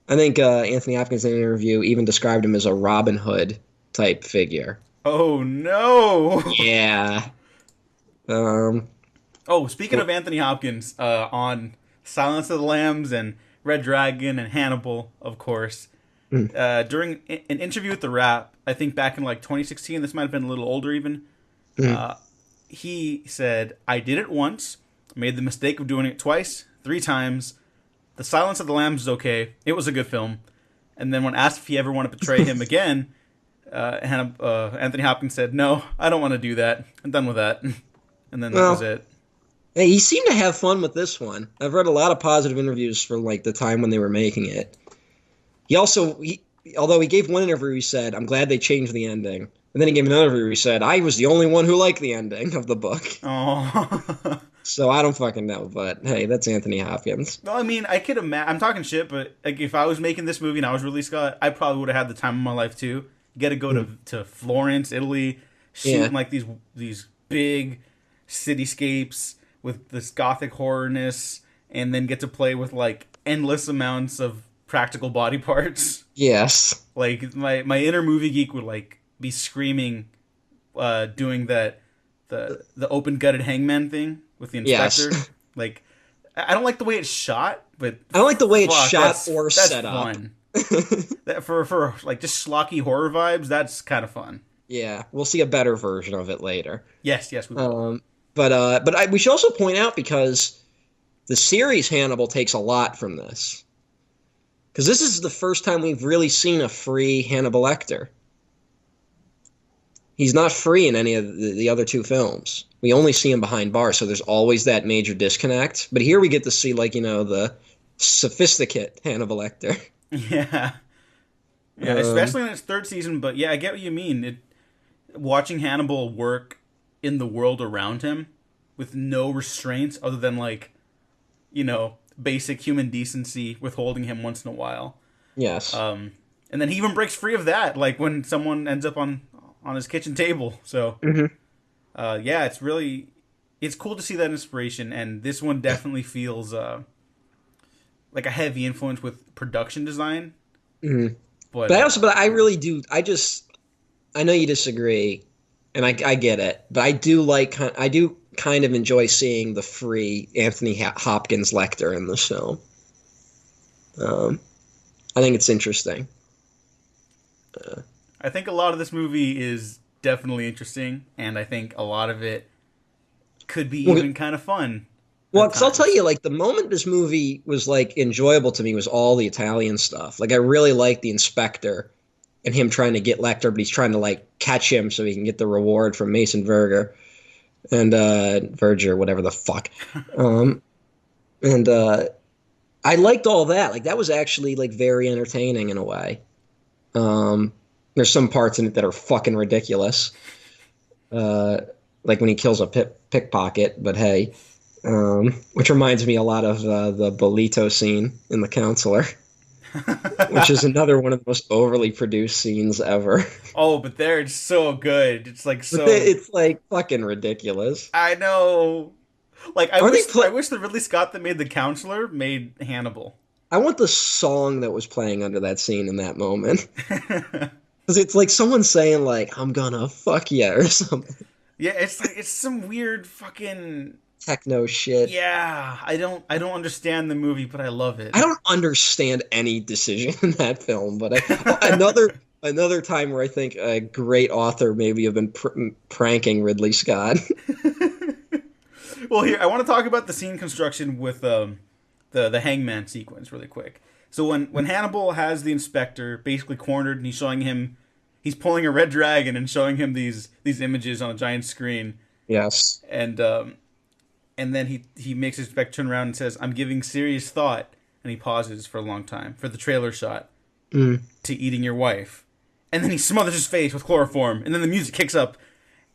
I think Anthony Hopkins in an interview even described him as a Robin Hood type figure. Oh, no! Yeah. Speaking of Anthony Hopkins, on Silence of the Lambs and Red Dragon and Hannibal, of course, during an interview with The Wrap, I think back in like 2016, this might have been a little older even, he said, I did it once, made the mistake of doing it twice, 3 times. The Silence of the Lambs is okay. It was a good film. And then when asked if he ever want to portray him again, Anthony Hopkins said, no, I don't want to do that. I'm done with that. And then that was it. Hey, he seemed to have fun with this one. I've read a lot of positive interviews from like the time when they were making it. Although he gave one interview, he said, I'm glad they changed the ending. And then he gave another interview, he said, I was the only one who liked the ending of the book. Oh. So I don't fucking know, but hey, that's Anthony Hopkins. Well, I mean, I could imagine. I'm talking shit, but like, if I was making this movie and I was Ridley Scott, I probably would have had the time of my life too. You got to go to Florence, Italy, shoot like these big cityscapes with this gothic horrorness, and then get to play with like endless amounts of practical body parts. Yes. Like my inner movie geek would like be screaming, doing the open gutted hangman thing with the inspector. Yes. Like, I don't like the way it's shot, but I don't like the way it's shot or that's set up. Fun. That for like just schlocky horror vibes, that's kind of fun. Yeah, we'll see a better version of it later. Yes, we will. But we should also point out, because the series Hannibal takes a lot from this. Because this is the first time we've really seen a free Hannibal Lecter. He's not free in any of the other 2 films. We only see him behind bars, so there's always that major disconnect. But here we get to see, like, the sophisticate Hannibal Lecter. Yeah. Yeah, especially in its 3rd season, but yeah, I get what you mean. Watching Hannibal work in the world around him with no restraints other than, like, basic human decency, withholding him once in a while. Yes. And then he even breaks free of that, like when someone ends up on his kitchen table. So, yeah, it's cool to see that inspiration, and this one definitely feels like a heavy influence with production design. Mm-hmm. But I really do. I know you disagree, and I get it, but I do kind of enjoy seeing the free Anthony Hopkins Lecter in this film. I think it's interesting. I think a lot of this movie is definitely interesting, and I think a lot of it could be even kind of fun. Well, because I'll tell you, like, the moment this movie was, like, enjoyable to me was all the Italian stuff. Like, I really liked the inspector and him trying to get Lecter, but he's trying to, like, catch him so he can get the reward from Mason Verger. And, Verger, whatever the fuck. I liked all that. Like, that was actually, like, very entertaining in a way. There's some parts in it that are fucking ridiculous. Like when he kills a pickpocket, but hey. Which reminds me a lot of the Bolito scene in The Counselor. Which is another one of the most overly produced scenes ever. Oh, but they're so good. It's like so... It's like fucking ridiculous. I know. Like, I wish the Ridley Scott that made The Counselor made Hannibal. I want the song that was playing under that scene in that moment. Because it's like someone saying, like, I'm gonna fuck ya or something. Yeah, it's like, it's some weird fucking... techno shit. Yeah, I don't understand the movie, but I love it. I don't understand any decision in that film, but another time where I think a great author maybe have been pranking Ridley Scott. Well, here I want to talk about the scene construction with the hangman sequence really quick. So when Hannibal has the inspector basically cornered and he's pulling a red dragon and showing him these images on a giant screen. Yes. And then he makes his inspector turn around and says, "I'm giving serious thought and he pauses for a long time for the trailer shot Mm. to eating your wife, and then he smothers his face with chloroform, and then the music kicks up.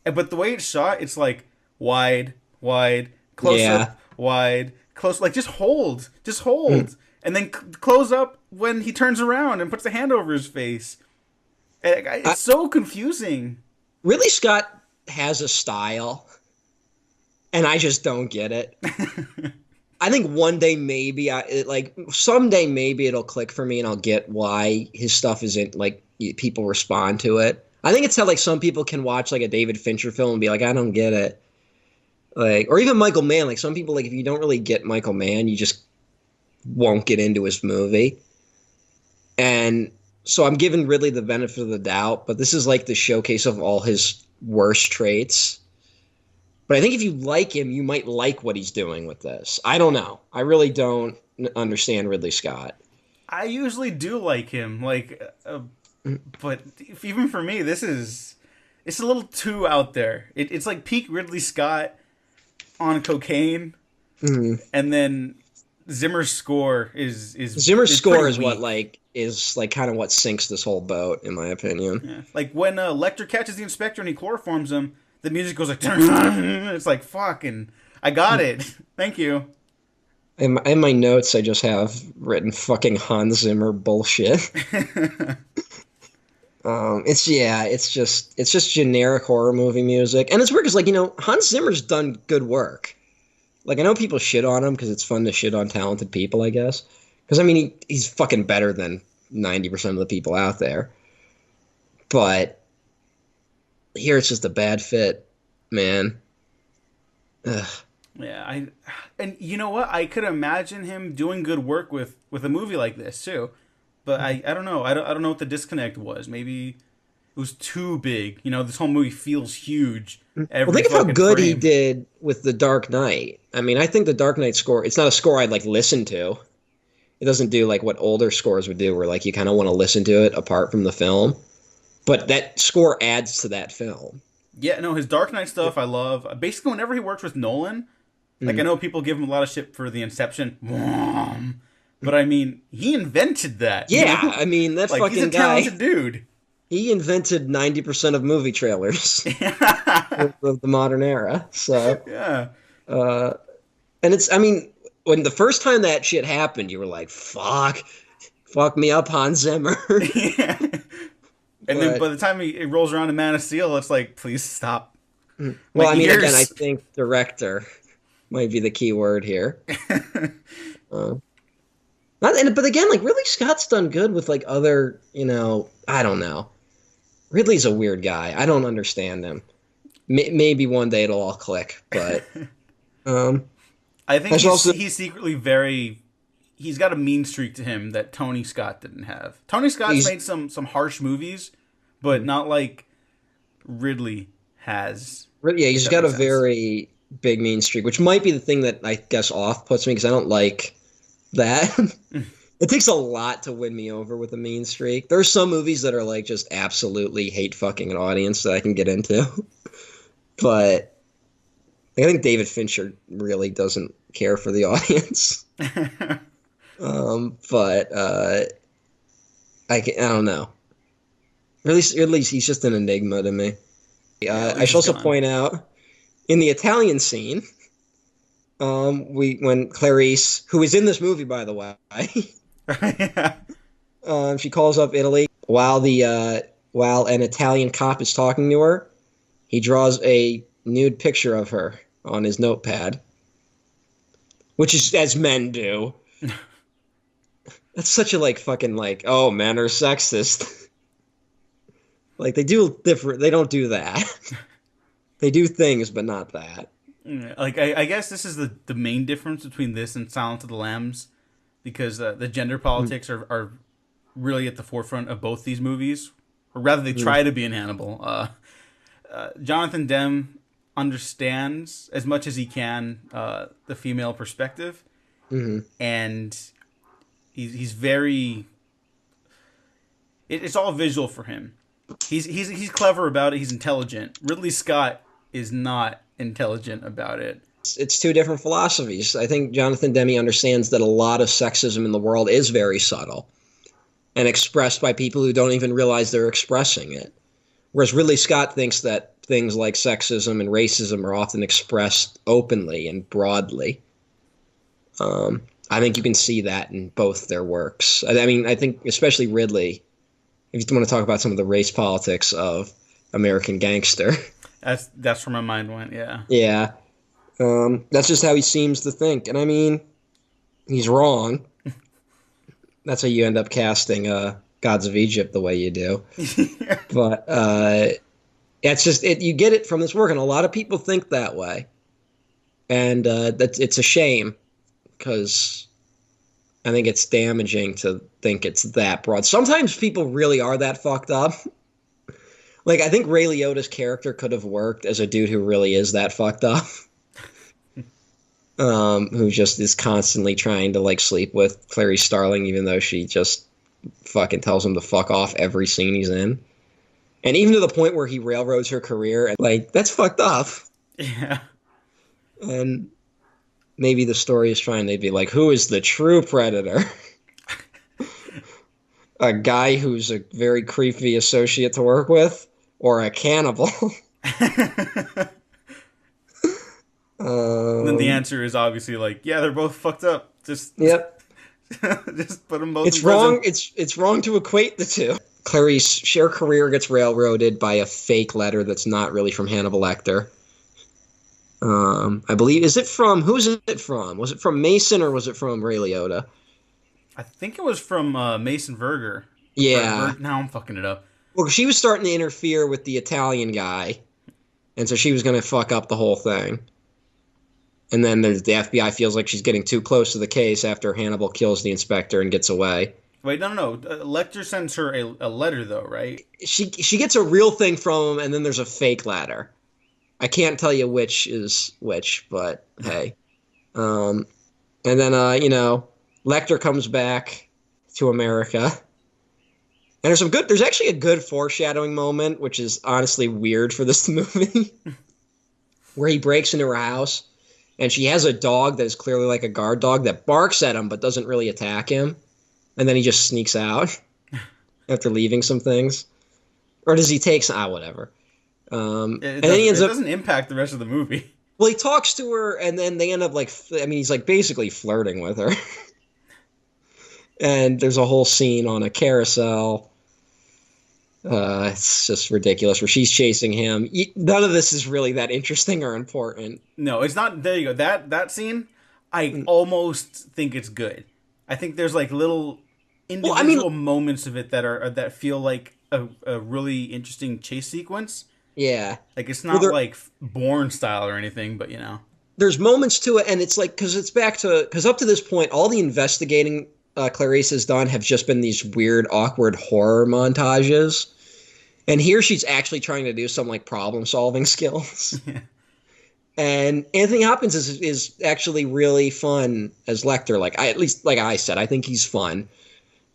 But the way it's shot, it's like wide, close up, wide, close, like just hold, and then close up when he turns around and puts a hand over his face. It's so confusing. Ridley Scott has a style, and I just don't get it. I think one day maybe, someday maybe it'll click for me, and I'll get why his stuff isn't, like, people respond to it. I think it's how, like, some people can watch, like, a David Fincher film and be like, I don't get it. Like, or even Michael Mann. Like, some people, like, if you don't really get Michael Mann, you just won't get into his movie. And so I'm giving Ridley the benefit of the doubt, but this is, like, the showcase of all his worst traits. But I think if you like him, you might like what he's doing with this. I don't know. I really don't understand Ridley Scott. I usually do like him, but even for me, it's a little too out there. It's like peak Ridley Scott on cocaine, and then Zimmer's score is what kind of what sinks this whole boat, in my opinion. Yeah. Like when Lecter catches the inspector and he chloroforms him, the music goes like, it's like, fucking, I got it. Thank you. In my notes, I just have written fucking Hans Zimmer bullshit. It's just generic horror movie music, and it's weird because Hans Zimmer's done good work. Like, I know people shit on him because it's fun to shit on talented people, I guess. Because he's fucking better than 90% of the people out there. But here it's just a bad fit, man. Ugh. Yeah, and you know what? I could imagine him doing good work with a movie like this too, but I don't know. I don't know what the disconnect was. Maybe it was too big. This whole movie feels huge. Think of how good he did with The Dark Knight. I think the Dark Knight score. It's not a score I'd listen to. It doesn't do what older scores would do, where you kind of want to listen to it apart from the film. But that score adds to that film. Yeah, no, his Dark Knight stuff I love. Basically, whenever he works with Nolan. I know people give him a lot of shit for the Inception, but he invented that. Yeah, that fucking guy. He's a talented dude. He invented 90% of movie trailers of the modern era. So yeah, and it's when the first time that shit happened, you were like, fuck me up, Hans Zimmer. Yeah. And then by the time it rolls around to Man of Steel, it's like, please stop. Well, again, I think director might be the key word here. But again, Ridley Scott's done good with other, I don't know. Ridley's a weird guy. I don't understand him. Maybe one day it'll all click, but I think he's secretly he's got a mean streak to him that Tony Scott didn't have. Tony Scott's made some harsh movies, but not like Ridley has. Yeah, he's got a very big mean streak, which might be the thing that I guess off-puts me, because I don't like that. It takes a lot to win me over with a mean streak. There are some movies that are just absolutely hate fucking an audience that I can get into. But I think David Fincher really doesn't care for the audience. I don't know. At least he's just an enigma to me. I should also point out, in the Italian scene, when Clarice, who is in this movie, by the way, she calls up Italy while an Italian cop is talking to her, he draws a nude picture of her on his notepad, which is as men do. That's such a fucking oh, men are sexist. They do different. They don't do that. They do things, but not that. I guess this is the main difference between this and Silence of the Lambs, because the gender politics are really at the forefront of both these movies, or rather they try to be in Hannibal. Jonathan Demme understands as much as he can the female perspective, and he's very. It's all visual for him. He's clever about it. He's intelligent. Ridley Scott is not intelligent about it. It's two different philosophies. I think Jonathan Demme understands that a lot of sexism in the world is very subtle and expressed by people who don't even realize they're expressing it. Whereas Ridley Scott thinks that things like sexism and racism are often expressed openly and broadly. I think you can see that in both their works. I mean, I think especially Ridley, if you want to talk about some of the race politics of American Gangster. That's where my mind went, yeah. Yeah. That's just how he seems to think. And I mean, he's wrong. That's how you end up casting Gods of Egypt the way you do. But it's just you get it from this work, and a lot of people think that way. And it's a shame, because I think it's damaging to think it's that broad. Sometimes people really are that fucked up. Like, I think Ray Liotta's character could have worked as a dude who really is that fucked up. Who just is constantly trying to, like, sleep with Clarice Starling, even though she just fucking tells him to fuck off every scene he's in. And even to the point where he railroads her career. And, like, that's fucked up. Yeah. And maybe the story is trying to be like, who is the true predator? A guy who's a very creepy associate to work with? Or a cannibal? And then the answer is obviously like, yeah, they're both fucked up. Yep. Just put them both It's in prison. wrong. It's wrong to equate the two. Clarice, her career gets railroaded by a fake letter that's not really from Hannibal Lecter. I believe, who's it from? Was it from Mason or was it from Ray Liotta? I think it was from Mason Verger. Yeah. Now I'm fucking it up. Well, she was starting to interfere with the Italian guy, and so she was going to fuck up the whole thing. And then the FBI feels like she's getting too close to the case after Hannibal kills the inspector and gets away. Wait, no. Lecter sends her a letter, though, right? She gets a real thing from him, and then there's a fake letter. I can't tell you which is which, but hey. And then, Lecter comes back to America. And there's actually a good foreshadowing moment, which is honestly weird for this movie, where he breaks into her house, and she has a dog that is clearly like a guard dog that barks at him but doesn't really attack him. And then he just sneaks out after leaving some things. Or does he take some... whatever. And then he ends up... It doesn't impact the rest of the movie. Well, he talks to her, and then they end up, he's, basically flirting with her. And there's a whole scene on a carousel. It's just ridiculous, where she's chasing him. None of this is really that interesting or important. No, it's not. There you go. That scene, I almost think it's good. I think there's, little individual moments of it that feel like a really interesting chase sequence. Yeah. It's not Bourne style or anything, but there's moments to it, and it's because up to this point, all the investigating Clarice has done have just been these weird, awkward horror montages. And here she's actually trying to do some problem-solving skills. Yeah. And Anthony Hopkins is actually really fun as Lecter. At least I said, I think he's fun.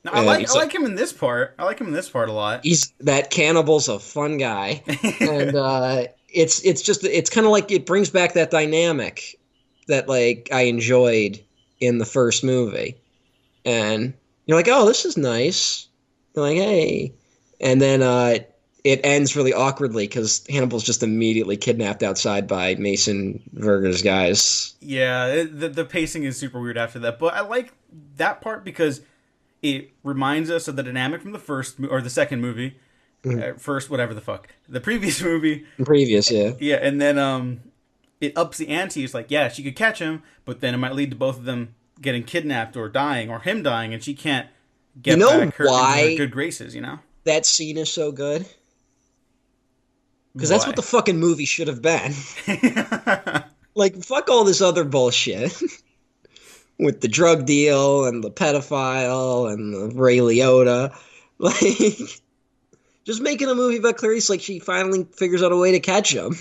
No, I like him in this part. I like him in this part a lot. That cannibal's a fun guy. And it's kind of it brings back that dynamic that I enjoyed in the first movie. And you're like, oh, this is nice. You're like, hey. And then it ends really awkwardly because Hannibal's just immediately kidnapped outside by Mason Verger's guys. Yeah, the pacing is super weird after that. But I like that part because it reminds us of the dynamic from the first or the second movie. Mm-hmm. First, whatever the fuck. The previous movie. Yeah. Yeah, and then it ups the ante. It's yeah, she could catch him, but then it might lead to both of them getting kidnapped or dying, or him dying, and she can't get back her good graces, That scene is so good. Because that's what the fucking movie should have been. Fuck all this other bullshit. With the drug deal, and the pedophile, and the Ray Liotta. Just making a movie about Clarice she finally figures out a way to catch him.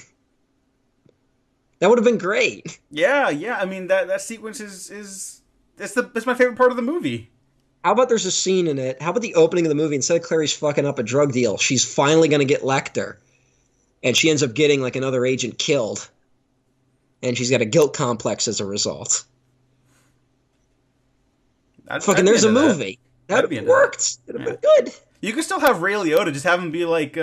That would have been great. Yeah. I mean, that sequence is that's my favorite part of the movie. How about there's a scene in it? How about the opening of the movie? Instead of Clarice fucking up a drug deal, she's finally going to get Lecter. And she ends up getting another agent killed. and she's got a guilt complex as a result. I'd there's a movie. That worked. It'd have been good. You could still have Ray Liotta, just have him be like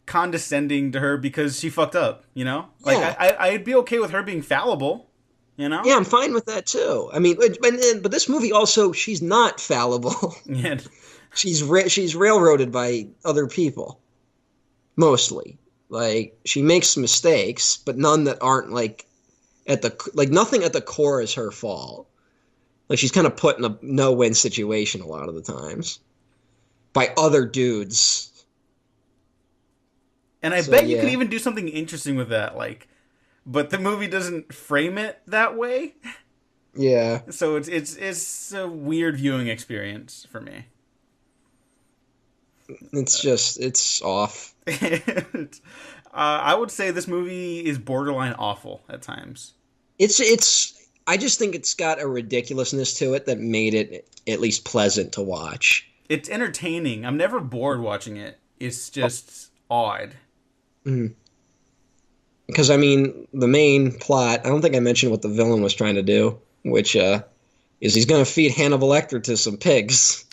condescending to her because she fucked up, you know? Like, yeah. I'd be okay with her being fallible, you know? Yeah, I'm fine with that too. I mean, but this movie also, she's not fallible. Yeah. She's railroaded by other people, mostly. Like, she makes mistakes, but none that aren't like nothing at the core is her fault. Like, she's kind of put in a no-win situation a lot of the times by other dudes. And I bet you could even do something interesting with that, like, but the movie doesn't frame it that way. Yeah. So it's a weird viewing experience for me. It's off. I would say this movie is borderline awful at times. I just think it's got a ridiculousness to it that made it at least pleasant to watch. It's entertaining. I'm never bored watching it. It's just odd. Mm-hmm. Because, I mean, the main plot, I don't think I mentioned what the villain was trying to do, which is he's going to feed Hannibal Lecter to some pigs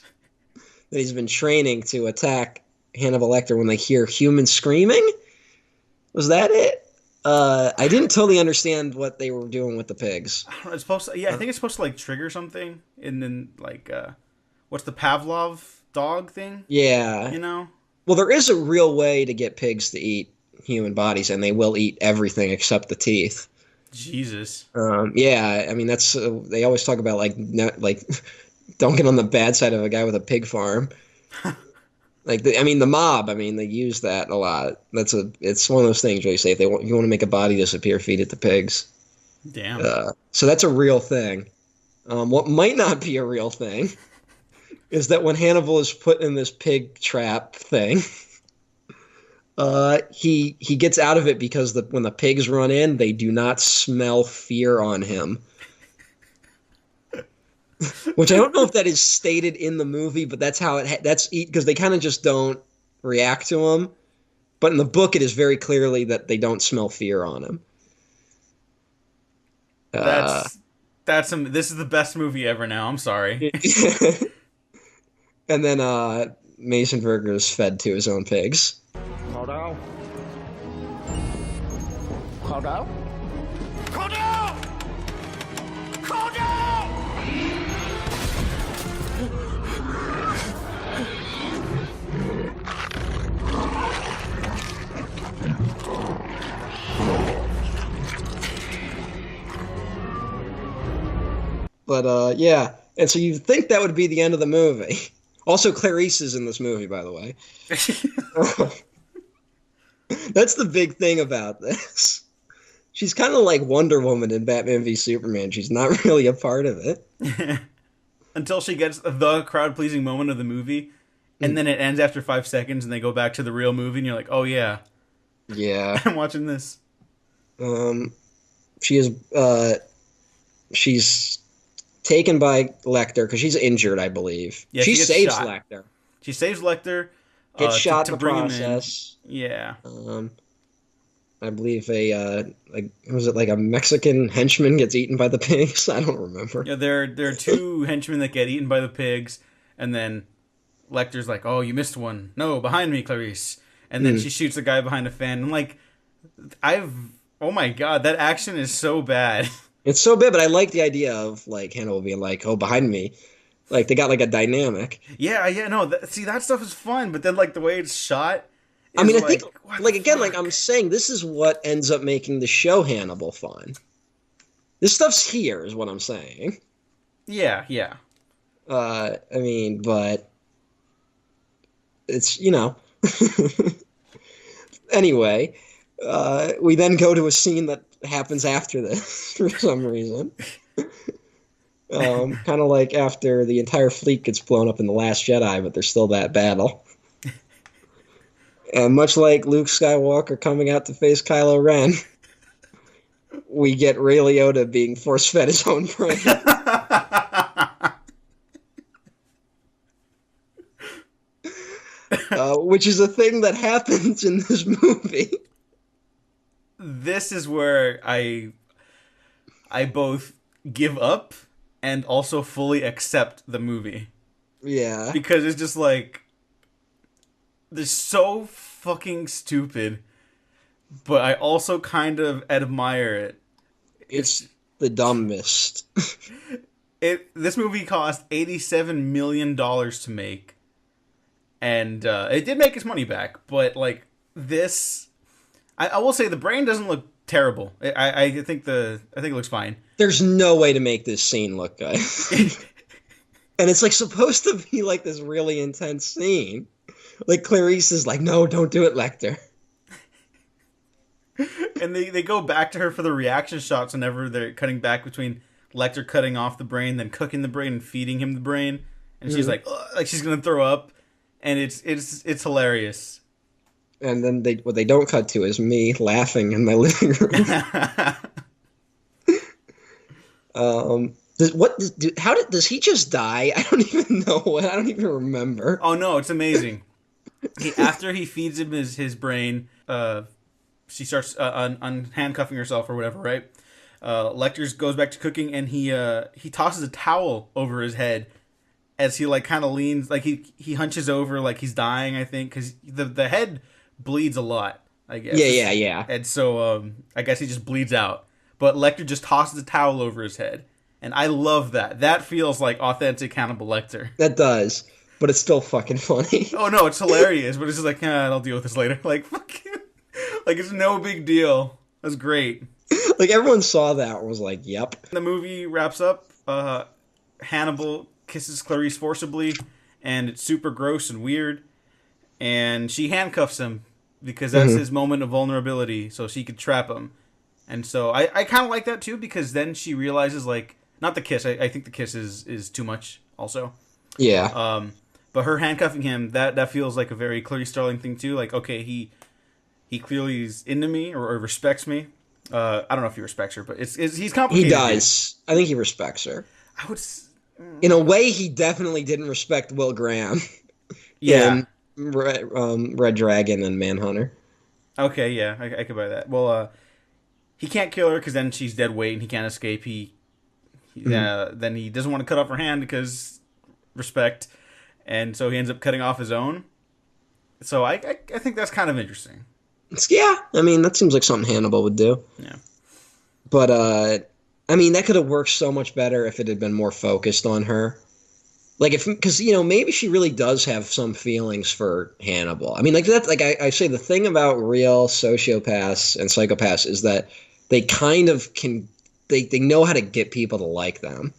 that he's been training to attack Hannibal Lecter when they hear humans screaming. Was that it? I didn't totally understand what they were doing with the pigs. It's supposed to, I think it's supposed to like trigger something, and then like what's the Pavlov dog thing? Yeah, you know. Well, there is a real way to get pigs to eat human bodies, and they will eat everything except the teeth. Jesus. Yeah, I mean that's they always talk about like don't get on the bad side of a guy with a pig farm. Like, the mob, they use that a lot. It's one of those things where you say, if you want to make a body disappear, feed it to pigs. Damn. So that's a real thing. What might not be a real thing is that when Hannibal is put in this pig trap thing, he gets out of it because when the pigs run in, they do not smell fear on him. Which I don't know if that is stated in the movie, but that's how that's because they kind of just don't react to him. But in the book, it is very clearly that they don't smell fear on him. This is the best movie ever. Now, I'm sorry. And then Mason Verger is fed to his own pigs. Call down. Call down. Call down! Call down! But yeah, and so you think that would be the end of the movie. Also, Clarice is in this movie, by the way. That's the big thing about this. She's kind of like Wonder Woman in Batman v Superman. She's not really a part of it. Until she gets the crowd-pleasing moment of the movie, and then it ends after 5 seconds, and they go back to the real movie, and you're like, oh yeah. Yeah. I'm watching this. She's taken by Lecter because she's injured, I believe. Yeah, she saves shot. Lecter. She saves Lecter. Gets shot to in the bring process. Him in. Yeah. I believe was it like a Mexican henchman gets eaten by the pigs? I don't remember. Yeah, there are two henchmen that get eaten by the pigs, and then Lecter's like, "Oh, you missed one. No, behind me, Clarice." And then she shoots the guy behind a fan. I'm like, oh my god, that action is so bad. It's so bad, but I like the idea of like Hannibal being like, "Oh, behind me." Like they got like a dynamic. Yeah, no. See, that stuff is fun, but then like the way it's shot. I think like again, like I'm saying, this is what ends up making the show Hannibal fun. This stuff's here, is what I'm saying. Yeah. But it's Anyway, we then go to a scene that happens after this for some reason. Kind of like after the entire fleet gets blown up in The Last Jedi, but there's still that battle. And much like Luke Skywalker coming out to face Kylo Ren, we get Ray Liotta being force-fed his own brain. Which is a thing that happens in this movie. This is where I both give up and also fully accept the movie. Yeah. Because it's just like, they're so fucking stupid, but I also kind of admire it. It's the dumbest. This movie cost $87 million to make, and it did make its money back, but like this, I will say the brain doesn't look terrible. I think it looks fine. There's no way to make this scene look good. And it's like supposed to be like this really intense scene. Like Clarice is like, no, don't do it, Lecter. And they go back to her for the reaction shots whenever they're cutting back between Lecter cutting off the brain, then cooking the brain and feeding him the brain. And she's like she's gonna throw up, and it's hilarious. And then what they don't cut to is me laughing in my living room. Does he just die? I don't even know. I don't even remember. Oh no, it's amazing. After he feeds him his brain, she starts unhandcuffing herself or whatever, right? Lecter goes back to cooking, and he tosses a towel over his head as he like kind of leans, like he hunches over like he's dying, I think, because the head bleeds a lot, I guess. Yeah. And so I guess he just bleeds out. But Lecter just tosses a towel over his head. And I love that. That feels like authentic Hannibal Lecter. That does. But it's still fucking funny. Oh, no, it's hilarious. But it's just like, I'll deal with this later. Like, fucking, like, it's no big deal. That's great. Like, everyone saw that and was like, yep. The movie wraps up. Hannibal kisses Clarice forcibly. And it's super gross and weird. And she handcuffs him because that's his moment of vulnerability. So she could trap him. And so I kind of like that, too, because then she realizes, like, not the kiss. I think the kiss is too much, also. Yeah. But her handcuffing him, that feels like a very Clarice Starling thing, too. Like, okay, he clearly is into me or respects me. I don't know if he respects her, but he's complicated. He does. I think he respects her. I would... In a way, he definitely didn't respect Will Graham. Yeah. In Red Dragon and Manhunter. Okay, yeah, I could buy that. Well, he can't kill her because then she's dead weight and he can't escape. Then he doesn't want to cut off her hand because respect, and so he ends up cutting off his own. So I think that's kind of interesting. Yeah, I mean that seems like something Hannibal would do. Yeah, but I mean that could have worked so much better if it had been more focused on her. Like because maybe she really does have some feelings for Hannibal. I mean like that. Like I say, the thing about real sociopaths and psychopaths is that they kind of can. They know how to get people to like them.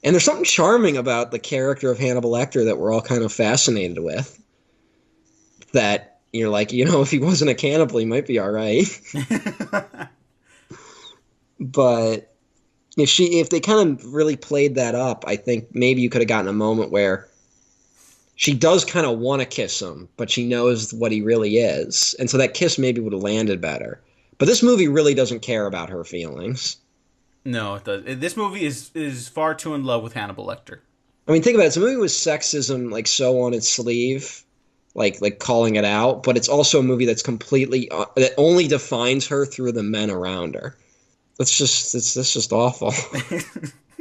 And there's something charming about the character of Hannibal Lecter that we're all kind of fascinated with. That you're like, if he wasn't a cannibal, he might be all right. But if they kind of really played that up, I think maybe you could have gotten a moment where she does kind of want to kiss him, but she knows what he really is. And so that kiss maybe would have landed better. But this movie really doesn't care about her feelings. No, it does. This movie is far too in love with Hannibal Lecter. I mean, think about it. It's a movie with sexism like so on its sleeve, like calling it out. But it's also a movie that's completely that only defines her through the men around her. That's just awful.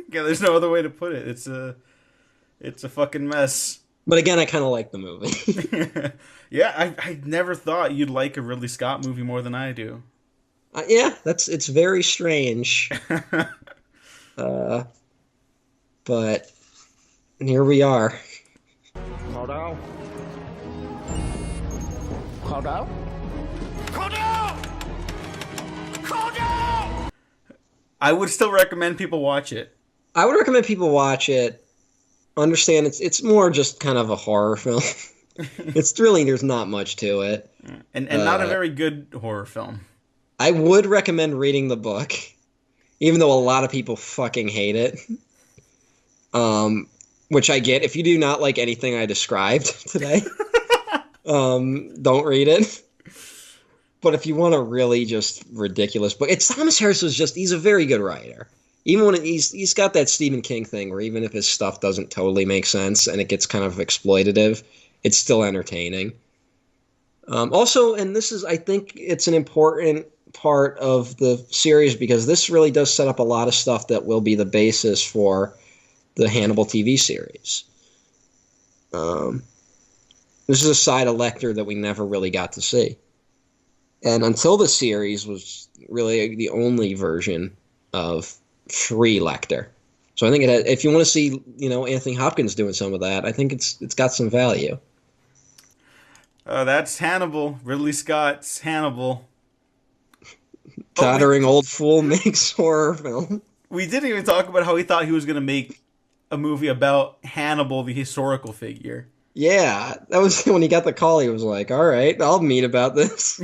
Yeah, there's no other way to put it. It's a fucking mess. But again, I kind of like the movie. Yeah, I never thought you'd like a Ridley Scott movie more than I do. Yeah, it's very strange. But here we are. Call down. Call down. Call down! Call down! I would still recommend people watch it. I would recommend people watch it. Understand it's more just kind of a horror film. It's really, there's not much to it. And not a very good horror film. I would recommend reading the book, even though a lot of people fucking hate it. Which I get. If you do not like anything I described today, don't read it. But if you want a really just ridiculous book, Thomas Harris he's a very good writer. Even when he's got that Stephen King thing where even if his stuff doesn't totally make sense and it gets kind of exploitative, it's still entertaining. Also, and I think it's an important part of the series because this really does set up a lot of stuff that will be the basis for the Hannibal TV series. This is a side of Lecter that we never really got to see. And until the series was really the only version of free Lecter. So I think if you want to see, Anthony Hopkins doing some of that, I think it's got some value. That's Hannibal. Ridley Scott's Hannibal. Tottering old fool makes horror film. We didn't even talk about how he thought he was going to make a movie about Hannibal, the historical figure. Yeah, that was when he got the call. He was like, "All right, I'll meet about this."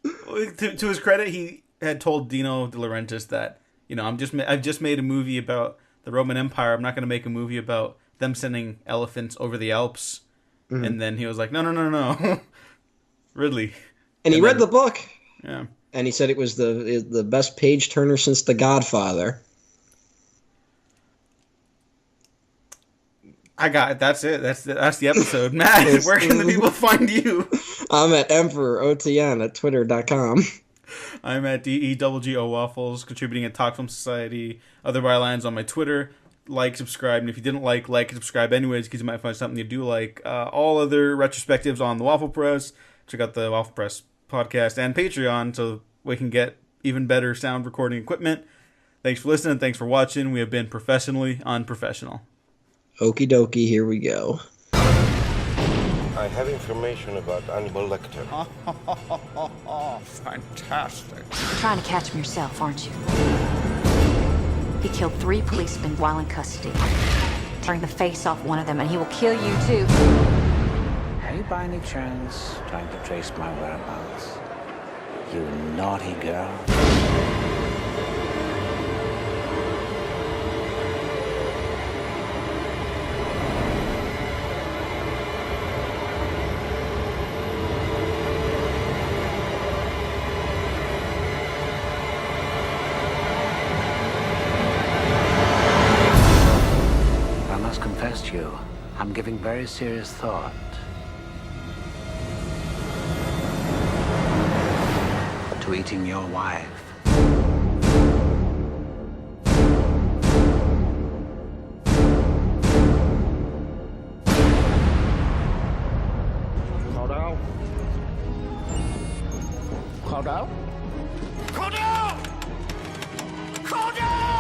To his credit, he had told Dino De Laurentiis that I've just made a movie about the Roman Empire. I'm not going to make a movie about them sending elephants over the Alps. Mm-hmm. And then he was like, "No, Ridley." And he read the book. Yeah, and he said it was the best page turner since The Godfather. I got it. That's it. That's the episode. Matt, where can the people find you? I'm at EmperorOTN at Twitter.com. I'm at DEWGO Waffles, contributing at Talk Film Society. Other bylines on my Twitter. Like, subscribe, and if you didn't like, subscribe anyways, because you might find something you do like. All other retrospectives on the Waffle Press. Check out the Waffle Press podcast and Patreon so we can get even better sound recording equipment. Thanks for listening. Thanks for watching. We have been professionally unprofessional. Okie dokie, here we go. I have information about Hannibal Lecter. Fantastic. You're trying to catch him yourself, aren't you? He killed 3 policemen while in custody. Tearing the face off one of them, and he will kill you too. Are you by any chance trying to trace my whereabouts? You naughty girl. I'm giving very serious thought to eating your wife. Cordell? Cordell? Cordell! Cordell!